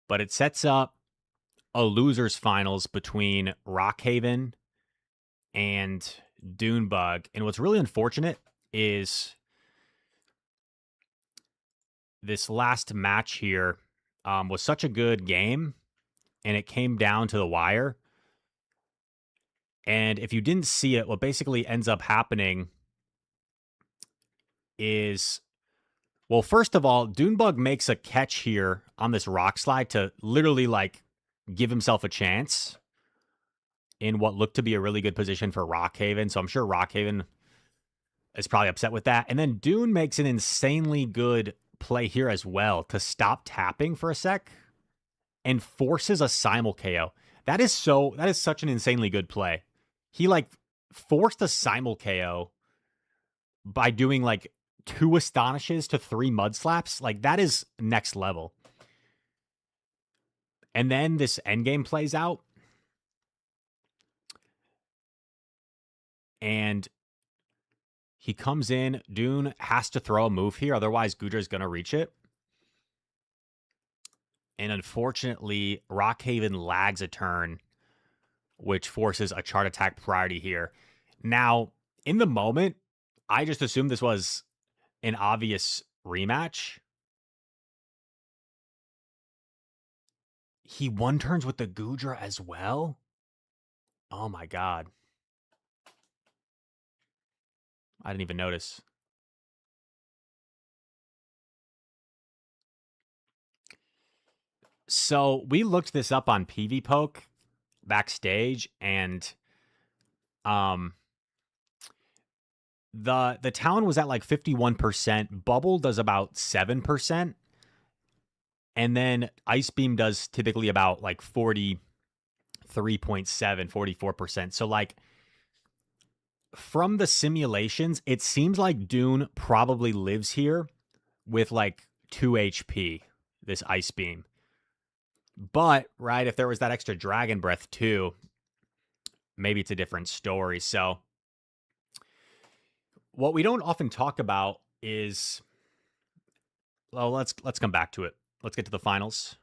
S1: But it sets up a losers finals between Rockhaven and Dune Bug. And what's really unfortunate is this last match here was such a good game, and it came down to the wire. And if you didn't see it, what basically ends up happening is, well, first of all, Dune Bug makes a catch here on this rock slide to literally, like, give himself a chance in what looked to be a really good position for Rockhaven. So I'm sure Rockhaven is probably upset with that. And then Dune makes an insanely good play here as well to stop tapping for a sec and forces a simul KO. That is such an insanely good play. He like forced a simul KO by doing like 2 Astonishes to 3 Mud Slaps. Like, that is next level. And then this endgame plays out. And he comes in. Dune has to throw a move here. Otherwise, Gudra's going to reach it. And unfortunately, Rockhaven lags a turn, which forces a chart attack priority here. Now, in the moment, I just assumed this was an obvious rematch. He 1-turns with the Gudra as well? Oh my god. I didn't even notice. So we looked this up on PvPoke backstage, and the Talon was at like 51%. Bubble does about 7%. And then Ice Beam does typically about like 43.7, 44%. So like, from the simulations, it seems like Dune probably lives here with like 2 HP, this Ice Beam. But, right, if there was that extra Dragon Breath too, maybe it's a different story. So, what we don't often talk about is, well, let's come back to it. Let's get to the finals.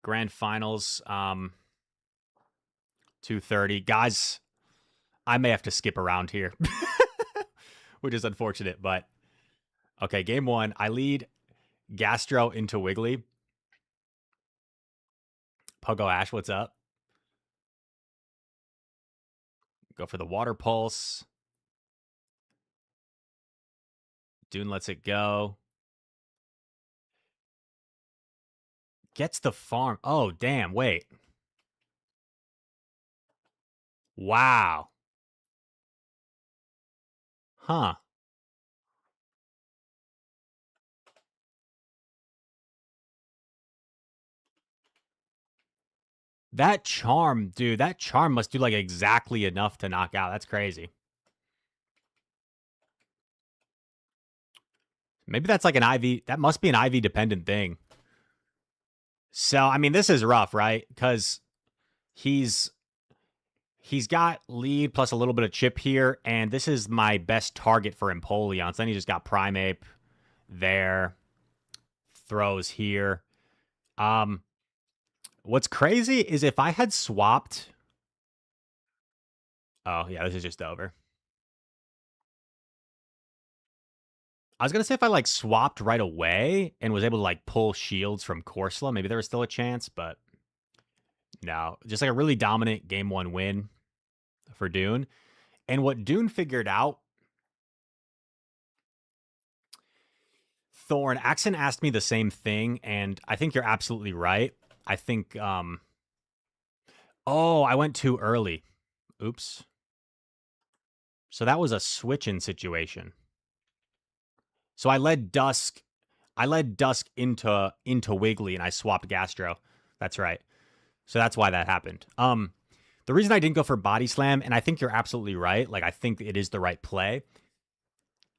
S1: Grand Finals, 2:30. Guys, I may have to skip around here, which is unfortunate, but Okay, game 1. I lead Gastro into Wiggly. Pogo Ash, what's up? Go for the Water Pulse. Dune lets it go. Gets the farm. Oh, damn. Wait. Wow. Huh. That charm, dude, that charm must do like exactly enough to knock out. That's crazy. Maybe that's like an IV. That must be an IV dependent thing. So, I mean, this is rough, right? Because he's got lead plus a little bit of chip here, and this is my best target for Empoleon. So then he just got Primeape there, throws here. What's crazy is if I had swapped. Oh yeah, this is just over. I was gonna say if I like swapped right away and was able to like pull shields from Corsola, maybe there was still a chance, but no. Just like a really dominant game 1 win for Dune. And what Dune figured out, Thorn, Axen asked me the same thing, and I think you're absolutely right. I think oh, I went too early. Oops. So that was a switch-in situation. So I led Dusk into Wiggly and I swapped Gastro. That's right. So that's why that happened. The reason I didn't go for Body Slam, and I think you're absolutely right, like I think it is the right play,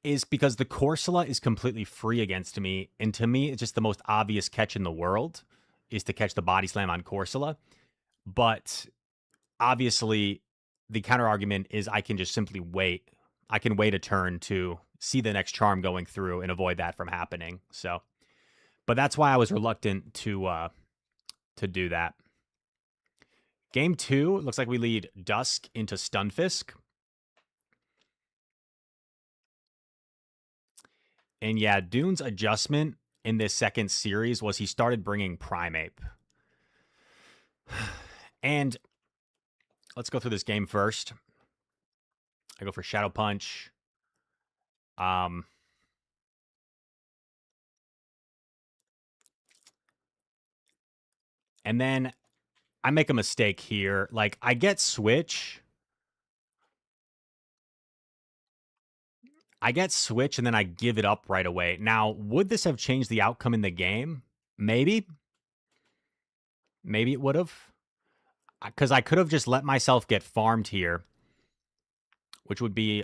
S1: is because the Corsola is completely free against me, and to me, it's just the most obvious catch in the world is to catch the Body Slam on Corsola. But obviously, the counter argument is I can just simply wait. I can wait a turn to see the next charm going through and avoid that from happening. So, but that's why I was reluctant to do that. Game 2, looks like we lead Dusk into Stunfisk. And yeah, Dune's adjustment in this second series was he started bringing Primeape. And let's go through this game first. I go for Shadow Punch. And then I make a mistake here. Like, I get Switch. And then I give it up right away. Now, would this have changed the outcome in the game? Maybe. Maybe it would have. Because I could have just let myself get farmed here, which would be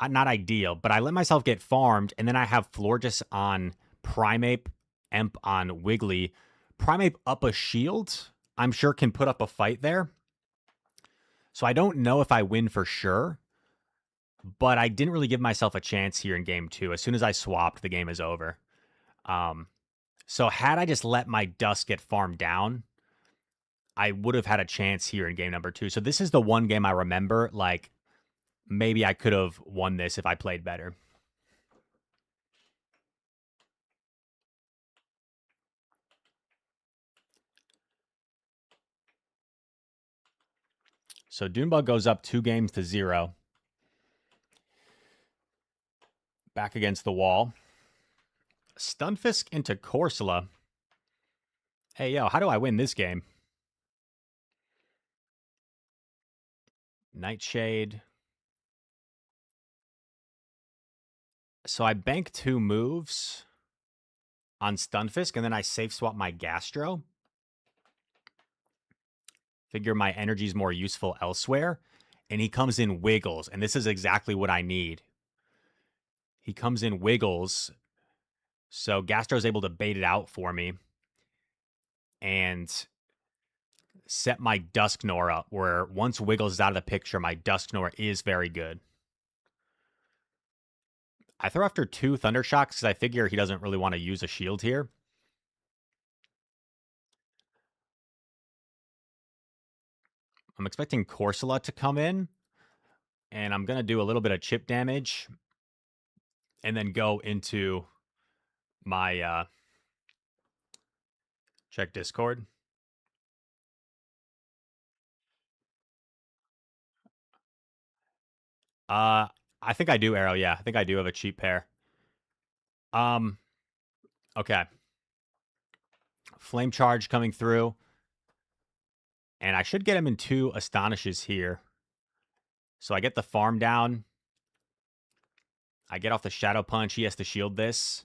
S1: not ideal. But I let myself get farmed, and then I have Florges on Primeape, Emp on Wiggly. Primeape up a shield, I'm sure can put up a fight there. So I don't know if I win for sure. But I didn't really give myself a chance here in game 2. As soon as I swapped, the game is over. So had I just let my Dusk get farmed down, I would have had a chance here in game number 2. So this is the one game I remember, like, maybe I could have won this if I played better. So Dune Bug goes up 2-0. Back against the wall. Stunfisk into Corsola. Hey, yo, how do I win this game? Nightshade. So I bank 2 moves on Stunfisk, and then I safe swap my Gastro. Figure my energy's more useful elsewhere. And he comes in Wiggles, and this is exactly what I need. He comes in Wiggles, so Gastro's able to bait it out for me and set my Dusknoir up, where once Wiggles is out of the picture, my Dusknoir is very good. I throw after 2 Thunder Shocks because I figure he doesn't really want to use a shield here. I'm expecting Corsola to come in, and I'm going to do a little bit of chip damage. and then go into my check Discord. I think I do, Arrow. Yeah, I think I do have a cheap pair. Okay. Flame Charge coming through. And I should get him in 2 Astonishes here. So I get the farm down. I get off the Shadow Punch. He has to shield this.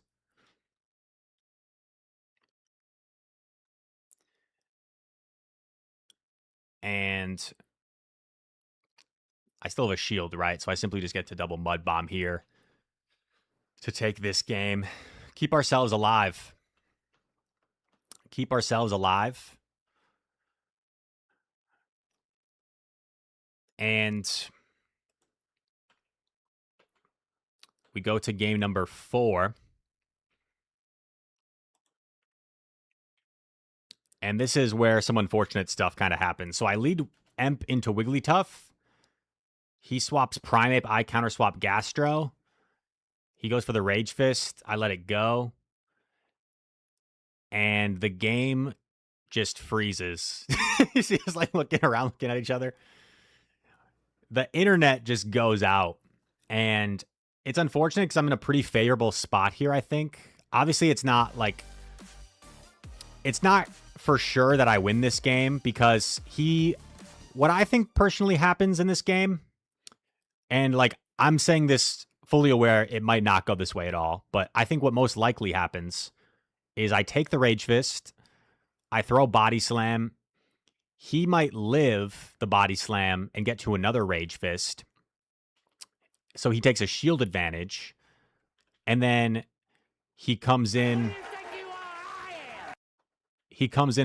S1: And I still have a shield, right? So I simply just get to double Mud Bomb here to take this game. Keep ourselves alive. Keep ourselves alive. And we go to game number 4. And this is where some unfortunate stuff kind of happens. So I lead Emp into Wigglytuff. He swaps Primeape, I counter swap Gastro. He goes for the Rage Fist. I let it go. And the game just freezes. He's just like looking around, looking at each other. The internet just goes out. And it's unfortunate because I'm in a pretty favorable spot here, I think. Obviously, it's not for sure that I win this game because what I think personally happens in this game, and like I'm saying this fully aware it might not go this way at all, but I think what most likely happens is I take the Rage Fist, I throw Body Slam, he might live the Body Slam and get to another Rage Fist, so he takes a shield advantage, and then he comes in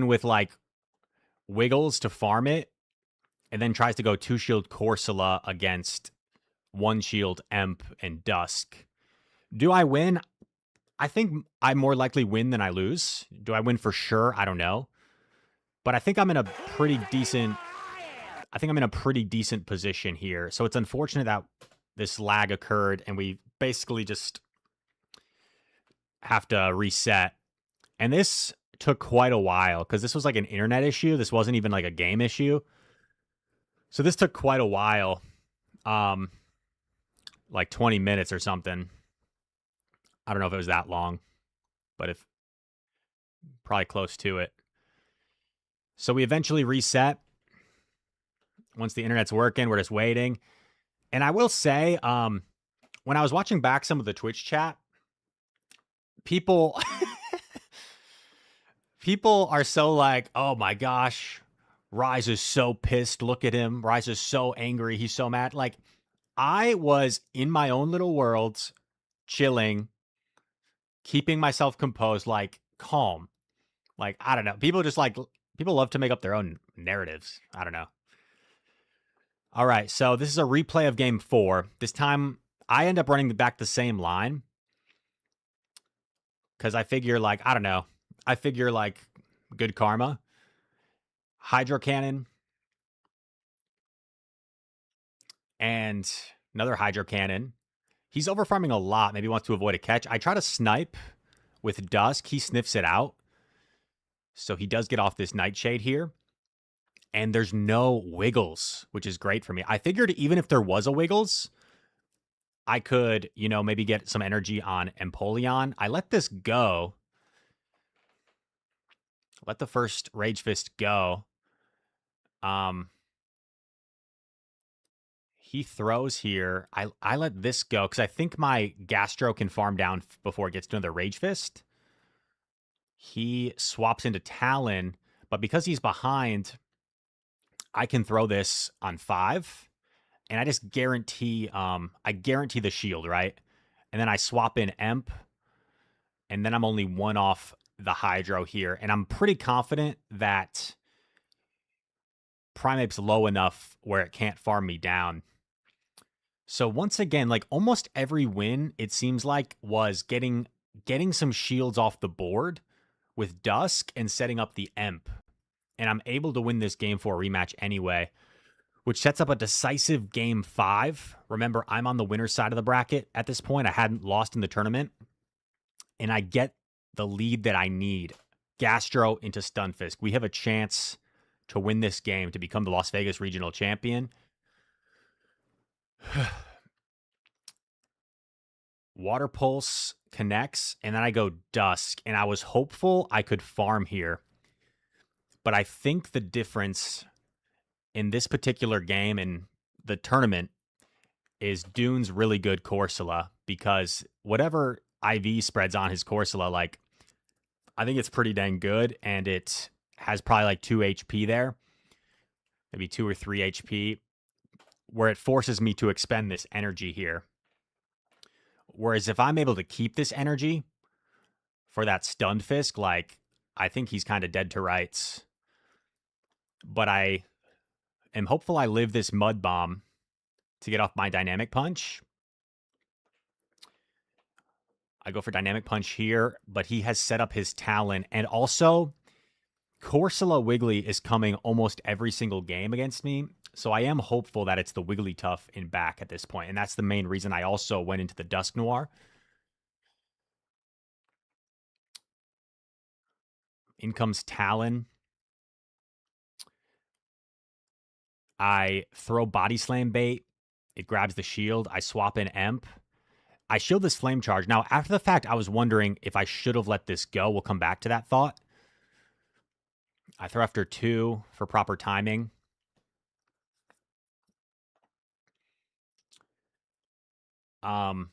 S1: with like Wiggles to farm it, and then tries to go 2 shield Corsola against 1 shield Emp and Dusk. Do I win? I think I more likely win than I lose. Do I win for sure? I don't know. But I think I'm in a pretty decent position here. So it's unfortunate that this lag occurred and we basically just have to reset. And this took quite a while because this was like an internet issue. This wasn't even like a game issue. So this took quite a while. Like 20 minutes or something. I don't know if it was that long, but probably close to it. So we eventually reset. Once the internet's working, we're just waiting. And I will say, when I was watching back some of the Twitch chat, people are so like, oh my gosh, Rise is so pissed. Look at him. Rise is so angry. He's so mad. Like, I was in my own little world, chilling, keeping myself composed, like calm. Like, I don't know. People love to make up their own narratives. I don't know. All right. So this is a replay of game 4. This time I end up running back the same line. Because I figure like, I don't know. I figure like good karma. Hydro Cannon. And another Hydro Cannon. He's overfarming a lot. Maybe he wants to avoid a catch. I try to snipe with Dusk. He sniffs it out. So he does get off this Nightshade here. And there's no Wiggles, which is great for me. I figured even if there was a Wiggles, I could, maybe get some energy on Empoleon. I let this go. Let the first Rage Fist go. He throws here. I let this go because I think my Gastro can farm down before it gets to another Rage Fist. He swaps into Talon, but because he's behind, I can throw this on 5, and I just guarantee the shield, right? And then I swap in Emp, and then I'm only 1 off the Hydro here, and I'm pretty confident that Primeape's low enough where it can't farm me down. So once again, like almost every win, it seems like, was getting some shields off the board with Dusk and setting up the Emp. And I'm able to win this game for a rematch anyway, which sets up a decisive game 5. Remember, I'm on the winner's side of the bracket at this point. I hadn't lost in the tournament. And I get the lead that I need. Gastro into Stunfisk. We have a chance to win this game to become the Las Vegas regional champion. Water Pulse connects, and then I go Dusk. And I was hopeful I could farm here. But I think the difference in this particular game and the tournament is Dune's really good Corsola, because whatever IV spreads on his Corsola, like, I think it's pretty dang good, and it has probably like 2 HP there, maybe 2 or 3 HP, where it forces me to expend this energy here. Whereas if I'm able to keep this energy for that Stunfisk, like, I think he's kind of dead to rights. But I am hopeful I live this Mud Bomb to get off my Dynamic Punch. I go for Dynamic Punch here, but he has set up his Talon. And also, Corsola Wiggly is coming almost every single game against me. So I am hopeful that it's the Wigglytuff in back at this point. And that's the main reason I also went into the Dusk Noir. In comes Talon. I throw Body Slam bait. It grabs the shield. I swap in Emp. I shield this Flame Charge. Now, after the fact, I was wondering if I should have let this go. We'll come back to that thought. I throw after 2 for proper timing. And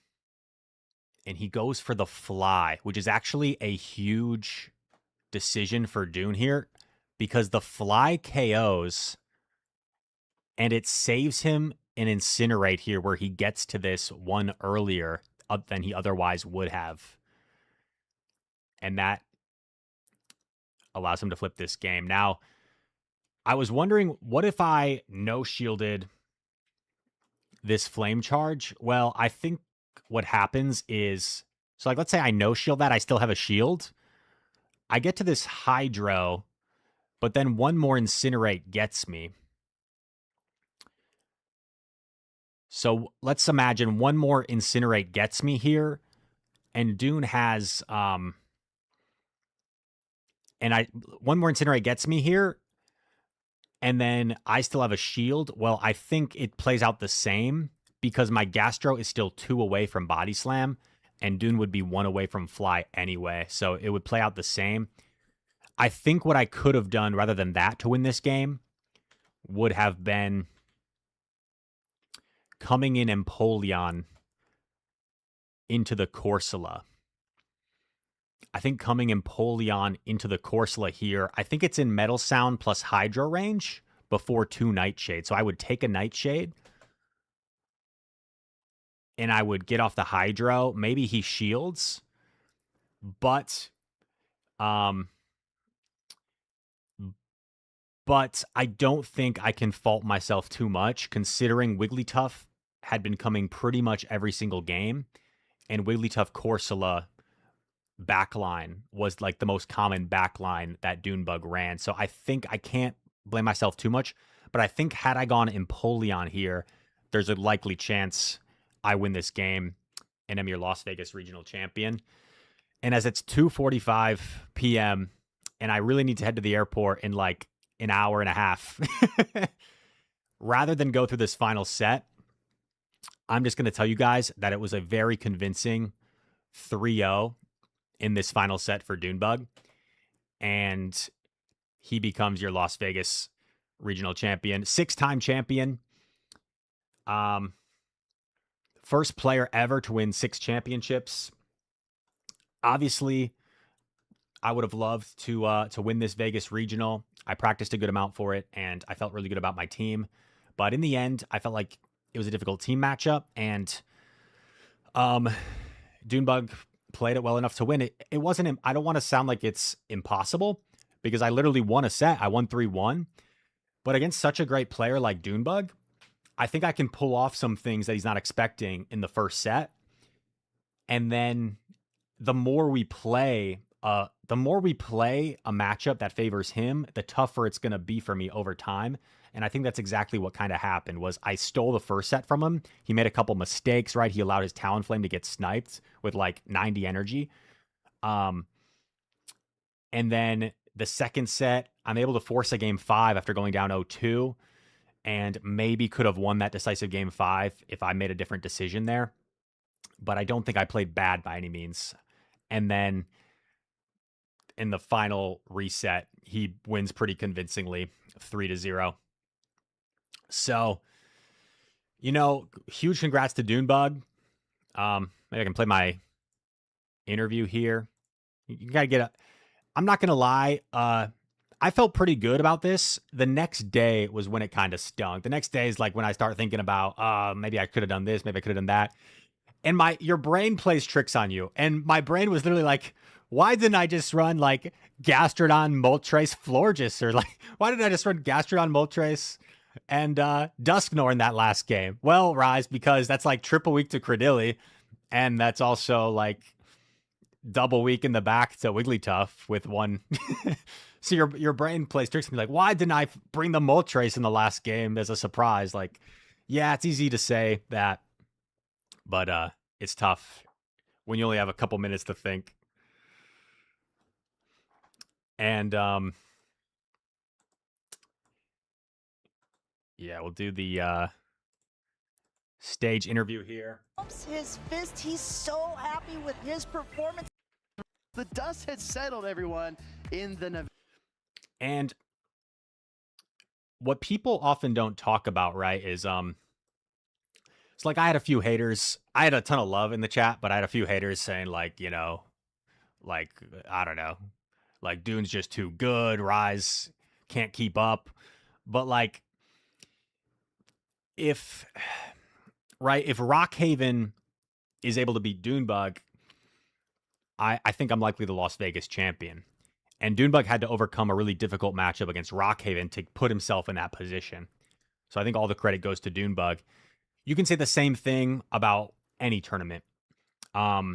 S1: he goes for the Fly, which is actually a huge decision for Dune here, because the Fly KOs, and it saves him an Incinerate here, where he gets to this one earlier than he otherwise would have. And that allows him to flip this game. Now, I was wondering, what if I no-shielded this Flame Charge? Well, I think what happens is, so like, let's say I no-shield that, I still have a shield. I get to this Hydro, but then one more Incinerate gets me. So let's imagine one more Incinerate gets me here, and Dune has, one more Incinerate gets me here, and then I still have a shield. Well, I think it plays out the same, because my Gastro is still 2 away from Body Slam, and Dune would be 1 away from Fly anyway, so it would play out the same. I think what I could have done, rather than that to win this game, would have been coming in Empoleon into the Corsola. I think coming Empoleon into the Corsola here, I think it's in Metal Sound plus Hydro range before 2 Nightshade. So I would take a Nightshade, and I would get off the Hydro. Maybe he shields, but I don't think I can fault myself too much, considering Wigglytuff had been coming pretty much every single game, and Wigglytuff Corsola backline was like the most common backline that Dune Bug ran. So I think I can't blame myself too much, but I think had I gone Empoleon here, there's a likely chance I win this game and am your Las Vegas regional champion. And as it's 2:45 p.m. and I really need to head to the airport in like an hour and a half, rather than go through this final set, I'm just going to tell you guys that it was a very convincing 3-0 in this final set for Dune Bug, and he becomes your Las Vegas regional champion, 6-time champion, first player ever to win 6 championships. Obviously, I would have loved to win this Vegas regional. I practiced a good amount for it, and I felt really good about my team. But in the end, I felt like it was a difficult team matchup, and Dune Bug played it well enough to win it. It wasn't, I don't want to sound like it's impossible, because I literally won a set. I won 3-1. But against such a great player like Dune Bug, I think I can pull off some things that he's not expecting in the first set. And then the more we play a matchup that favors him, the tougher it's going to be for me over time. And I think that's exactly what kind of happened was I stole the first set from him. He made a couple mistakes, right? He allowed his Talonflame to get sniped with like 90 energy. And then the second set, I'm able to force a game 5 after going down 0-2, and maybe could have won that decisive game 5 if I made a different decision there. But I don't think I played bad by any means. And then in the final reset, he wins pretty convincingly, 3-0. So, huge congrats to Dune Bug. Maybe I can play my interview here. You gotta get I'm not gonna lie. I felt pretty good about this. The next day was when it kind of stunk. The next day is like when I start thinking about, maybe I could have done this, maybe I could have done that. And your brain plays tricks on you. And my brain was literally like, why didn't I just run like Gastrodon, Moltres, Florges? Or like, why didn't I just run Gastrodon, Moltres, and Dusknoir in that last game? Well, Rise, because that's like triple weak to Credilli. And that's also like double weak in the back to Wigglytuff with one. So your brain plays tricks on me like, why didn't I bring the Moltres in the last game as a surprise? Like, yeah, it's easy to say that, but it's tough when you only have a couple minutes to think. And yeah, we'll do the stage interview here.
S3: His fist, he's so happy with his performance.
S7: The dust has settled, everyone, in the
S1: And what people often don't talk about, right, is it's like I had a few haters. I had a ton of love in the chat, but I had a few haters saying like, like I don't know, like Dune's just too good, Rise can't keep up. But like if Rockhaven is able to beat Dune Bug, I think I'm likely the Las Vegas champion. And Dune Bug had to overcome a really difficult matchup against Rockhaven to put himself in that position. So I think all the credit goes to Dune Bug. You can say the same thing about any tournament. Not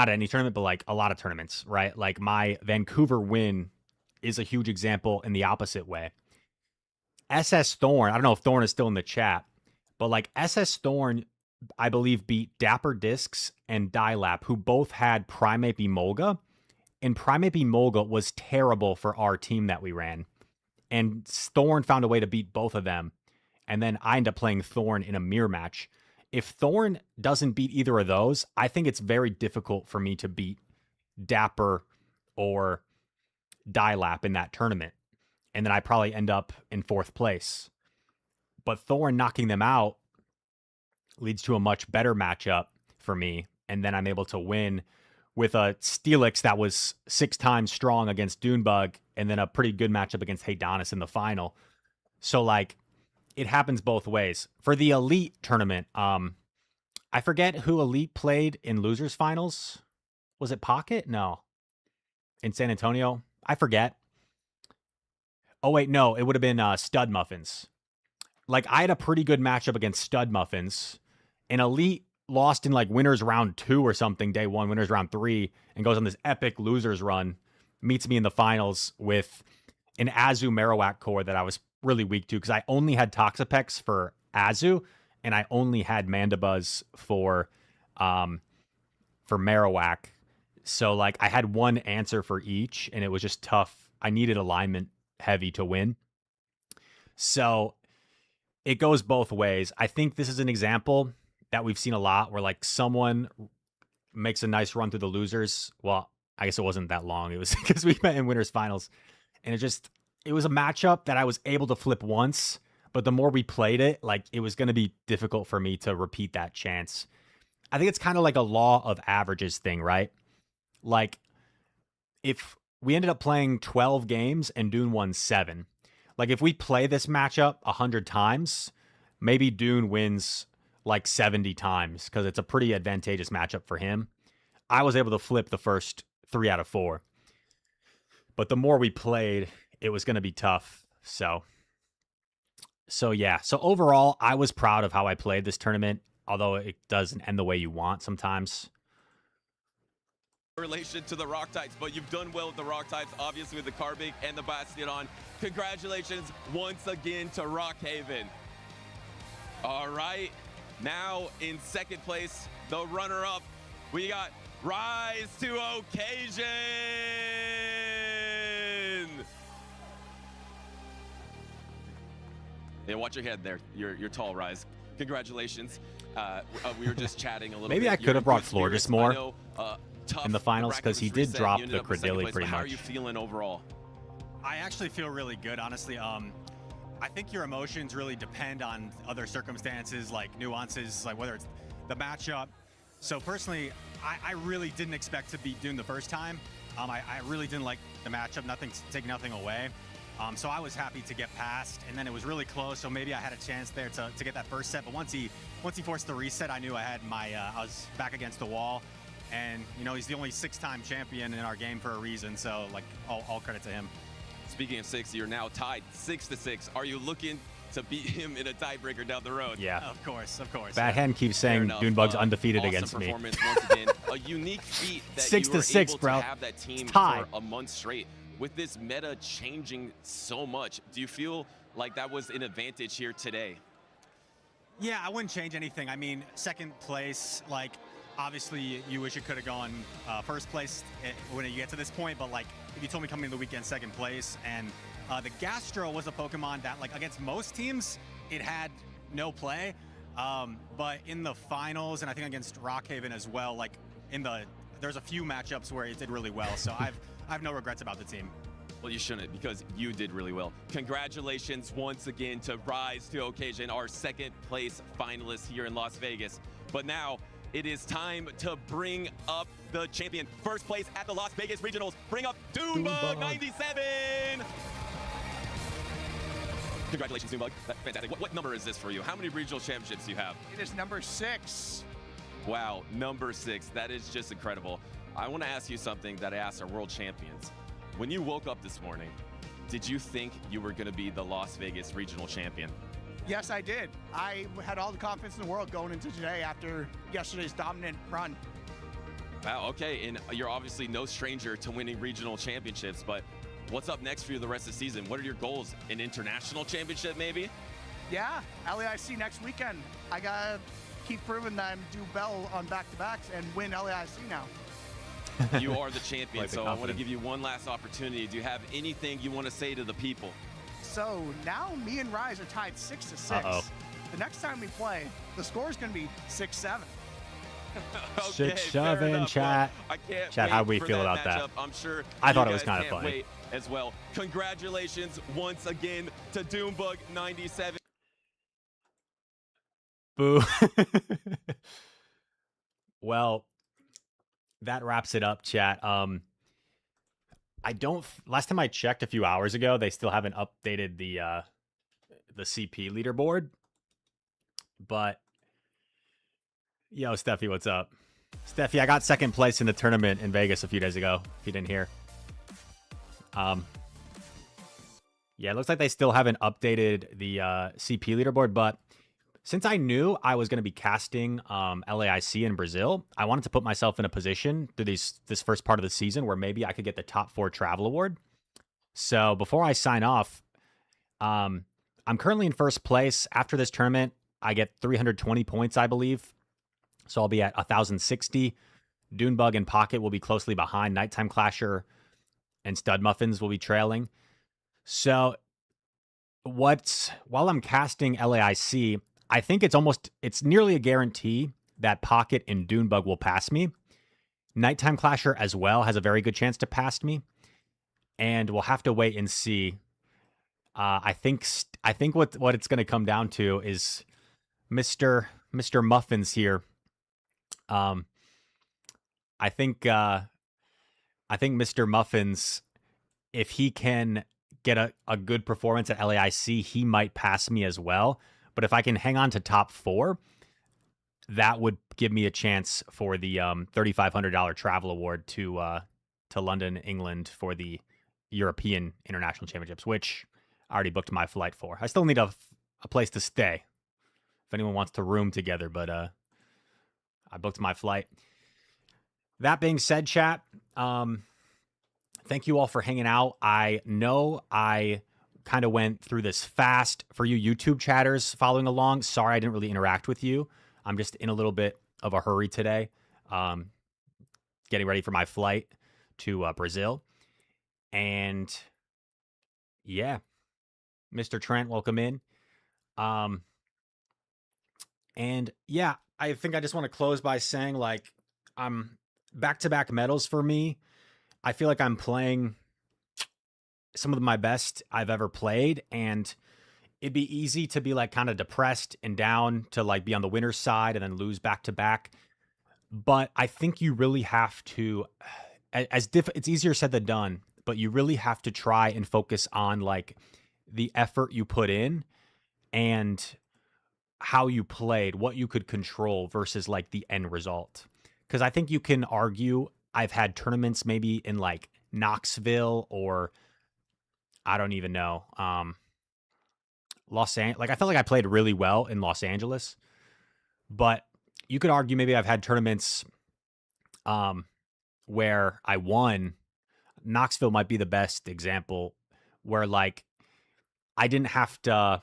S1: any tournament, but like a lot of tournaments, right? Like my Vancouver win is a huge example in the opposite way. SS Thorn, I don't know if Thorn is still in the chat, but like SS Thorn, I believe, beat Dapper Discs and Dilap, who both had Primate Emolga. And Primate Emolga was terrible for our team that we ran. And Thorn found a way to beat both of them. And then I end up playing Thorn in a mirror match. If Thorn doesn't beat either of those, I think it's very difficult for me to beat Dapper or Dilap in that tournament. And then I probably end up in 4th place. But Thorn knocking them out leads to a much better matchup for me. And then I'm able to win with a Steelix that was 6 times strong against Dune Bug, and then a pretty good matchup against Haydonis in the final. So, like, it happens both ways. For the Elite tournament, I forget who Elite played in losers finals. Was it Pocket? No. In San Antonio? I forget. Oh, wait, no. It would have been Stud Muffins. Like, I had a pretty good matchup against Stud Muffins. And Elite lost in, like, winners round 2 or something, day 1, winners round 3, and goes on this epic losers run. Meets me in the finals with an Azu Marowak core that I was really weak to, because I only had Toxapex for Azu, and I only had Mandibuzz for Marowak. So, like, I had one answer for each, and it was just tough. I needed alignment heavy to win. So it goes both ways. I think this is an example that we've seen a lot where, like, someone makes a nice run through the losers. Well, I guess it wasn't that long. It was because we met in winners finals, and it was a matchup that I was able to flip once, but the more we played it, like, it was going to be difficult for me to repeat that chance. I think it's kind of like a law of averages thing, right? Like, if we ended up playing 12 games and Dune won 7, like, if we play this matchup 100 times, maybe Dune wins like 70 times because it's a pretty advantageous matchup for him. I was able to flip the first 3 out of 4. But the more we played, it was going to be tough. So yeah. So overall, I was proud of how I played this tournament, although it doesn't end the way you want sometimes.
S5: relation to the Rock types, but you've done well with the Rock types, obviously with the Carbig and the Bastion. Congratulations once again to Rockhaven. All right, now in second place, the runner-up, we got Rise to Occasion. Yeah, watch your head there. You're tall, Rise. Congratulations. We were just chatting a little bit.
S1: Maybe I could have brought Florges more in the finals, because he did drop the Credilli pretty
S5: How are
S1: much.
S5: you feeling overall?
S4: I actually feel really good, honestly. I think your emotions really depend on other circumstances, like nuances, like whether it's the matchup. So personally, I really didn't expect to beat Dune the first time. I really didn't like the matchup, take nothing away. So I was happy to get past, and then it was really close. So maybe I had a chance there to get that first set. But once he forced the reset, I knew I had I was back against the wall. And he's the only 6-time champion in our game for a reason. So like all credit to him.
S5: Speaking of 6, you're now tied 6-6. Are you looking to beat him in a tiebreaker down the road?
S1: Yeah.
S4: Of course.
S1: Bad Hen keeps saying Dune Bug's undefeated
S5: awesome
S1: against me.
S5: Performance once again. A unique feat that
S1: 6-6,
S5: you were able
S1: bro.
S5: to have that team
S1: tied.
S5: for a month straight. With this meta changing so much, do you feel like that was an advantage here today?
S4: Yeah, I wouldn't change anything. I mean, second place, like, obviously you wish you could have gone first place when you get to this point, but like, if you told me coming into the weekend second place, and the Gastro was a Pokemon that, like, against most teams, it had no play, but in the finals, and I think against Rockhaven as well, like, there's a few matchups where it did really well, so I have no regrets about the team.
S5: Well, you shouldn't, because you did really well. Congratulations once again to Rise to Occasion, our second place finalist here in Las Vegas. But now it is time to bring up the champion. First place at the Las Vegas Regionals. Bring up Dune Bug 97. Congratulations, Dune Bug. Fantastic. What number is this for you? How many regional championships do you have?
S8: It is number 6.
S5: Wow, number 6. That is just incredible. I want to ask you something that I asked our world champions. When you woke up this morning, did you think you were going to be the Las Vegas regional champion?
S8: Yes, I did. I had all the confidence in the world going into today after yesterday's dominant run.
S5: Wow, okay, and you're obviously no stranger to winning regional championships, but what's up next for you the rest of the season? What are your goals? An international championship, maybe?
S8: Yeah, LAIC next weekend. I gotta keep proving that I'm do well on back-to-backs and win LAIC now.
S5: You are the champion,
S1: Like the
S5: so I want to
S1: confidence.
S5: give you one last opportunity. Do you have anything you want to say to the people?
S8: So now me and Rise are tied 6-6.
S1: Uh-oh.
S8: The next time we play, the score is gonna be 6-7.
S5: Okay,
S1: 6-7,
S5: fair enough.
S1: chat.
S5: Well, I can't
S1: Chat,
S5: wait
S1: how do we
S5: for
S1: feel
S5: that
S1: about that?
S5: matchup. I'm sure
S1: I thought
S5: you
S1: it was
S5: guys
S1: kinda
S5: can't
S1: funny.
S5: wait as well. Congratulations once again to Dune Bug 97.
S1: Boo. Well, that wraps it up, chat. Last time I checked a few hours ago, they still haven't updated the CP leaderboard. But yo, Steffi, what's up? Steffi, I got second place in the tournament in Vegas a few days ago, if you didn't hear. Yeah, it looks like they still haven't updated the CP leaderboard, but since I knew I was going to be casting LAIC in Brazil, I wanted to put myself in a position through this first part of the season where maybe I could get the top 4 travel award. So before I sign off, I'm currently in first place. After this tournament, I get 320 points, I believe. So I'll be at 1,060. Dune Bug and Pocket will be closely behind. Nighttime Clasher and Stud Muffins will be trailing. So while I'm casting LAIC, I think it's nearly a guarantee that Pocket and Dune Bug will pass me. Nighttime Clasher as well has a very good chance to pass me. And we'll have to wait and see. I think what it's going to come down to is Mr. Muffins here. I think Mr. Muffins, if he can get a good performance at LAIC, he might pass me as well. But if I can hang on to top 4, that would give me a chance for the $3,500 travel award to London, England for the European International Championships, which I already booked my flight for. I still need a place to stay if anyone wants to room together, but I booked my flight. That being said, chat, thank you all for hanging out. I know I kind of went through this fast for you YouTube chatters following along. Sorry I didn't really interact with you. I'm just in a little bit of a hurry today, getting ready for my flight to Brazil. And yeah, Mr. Trent, welcome in. And yeah, I think I just want to close by saying, like, back-to-back medals for me. I feel like I'm playing some of my best I've ever played, and it'd be easy to be like kind of depressed and down to like be on the winner's side and then lose back-to-back. But I think you really have to, it's easier said than done, but you really have to try and focus on like the effort you put in and how you played, what you could control versus like the end result. Because I think you can argue I've had tournaments maybe in like Knoxville or I don't even know, Los Angeles. Like I felt like I played really well in Los Angeles, but you could argue maybe I've had tournaments where I won. Knoxville might be the best example where like I didn't have to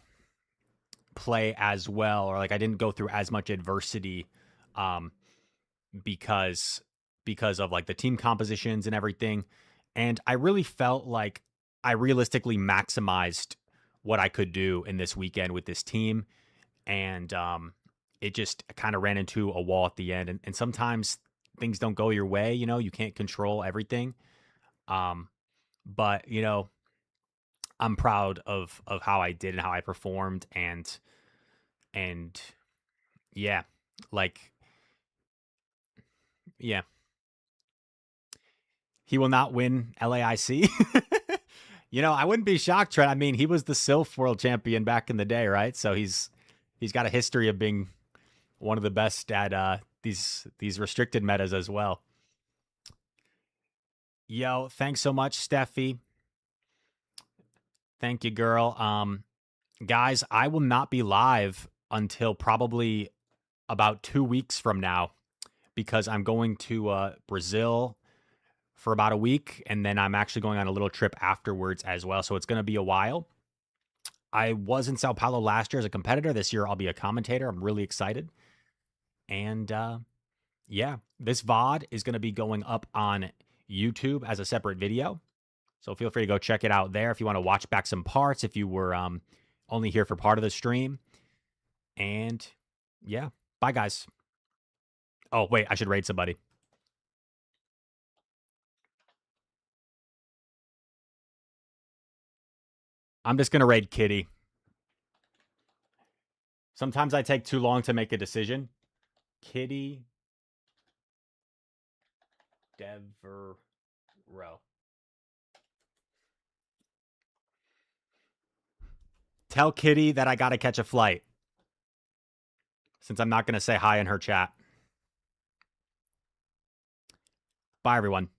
S1: play as well, or like I didn't go through as much adversity because of like the team compositions and everything. And I really felt like I realistically maximized what I could do in this weekend with this team. And it just kind of ran into a wall at the end. And sometimes things don't go your way, you know, you can't control everything. But, you know, I'm proud of how I did and how I performed. And yeah, like, yeah. He will not win LAIC. You know, I wouldn't be shocked, Trent. I mean, he was the Sylph world champion back in the day, right? So he's got a history of being one of the best at these restricted metas as well. Yo, thanks so much, Steffi. Thank you, girl. Guys, I will not be live until probably about 2 weeks from now because I'm going to Brazil for about a week, and then I'm actually going on a little trip afterwards as well. So it's going to be a while. I was in Sao Paulo last year as a competitor. This year I'll be a commentator. I'm really excited. And yeah, this VOD is going to be going up on YouTube as a separate video. So feel free to go check it out there if you want to watch back some parts, if you were only here for part of the stream. And yeah, bye guys. Oh, wait, I should raid somebody. I'm just going to raid Kitty. Sometimes I take too long to make a decision. Kitty Devereaux. Tell Kitty that I got to catch a flight, since I'm not going to say hi in her chat. Bye, everyone.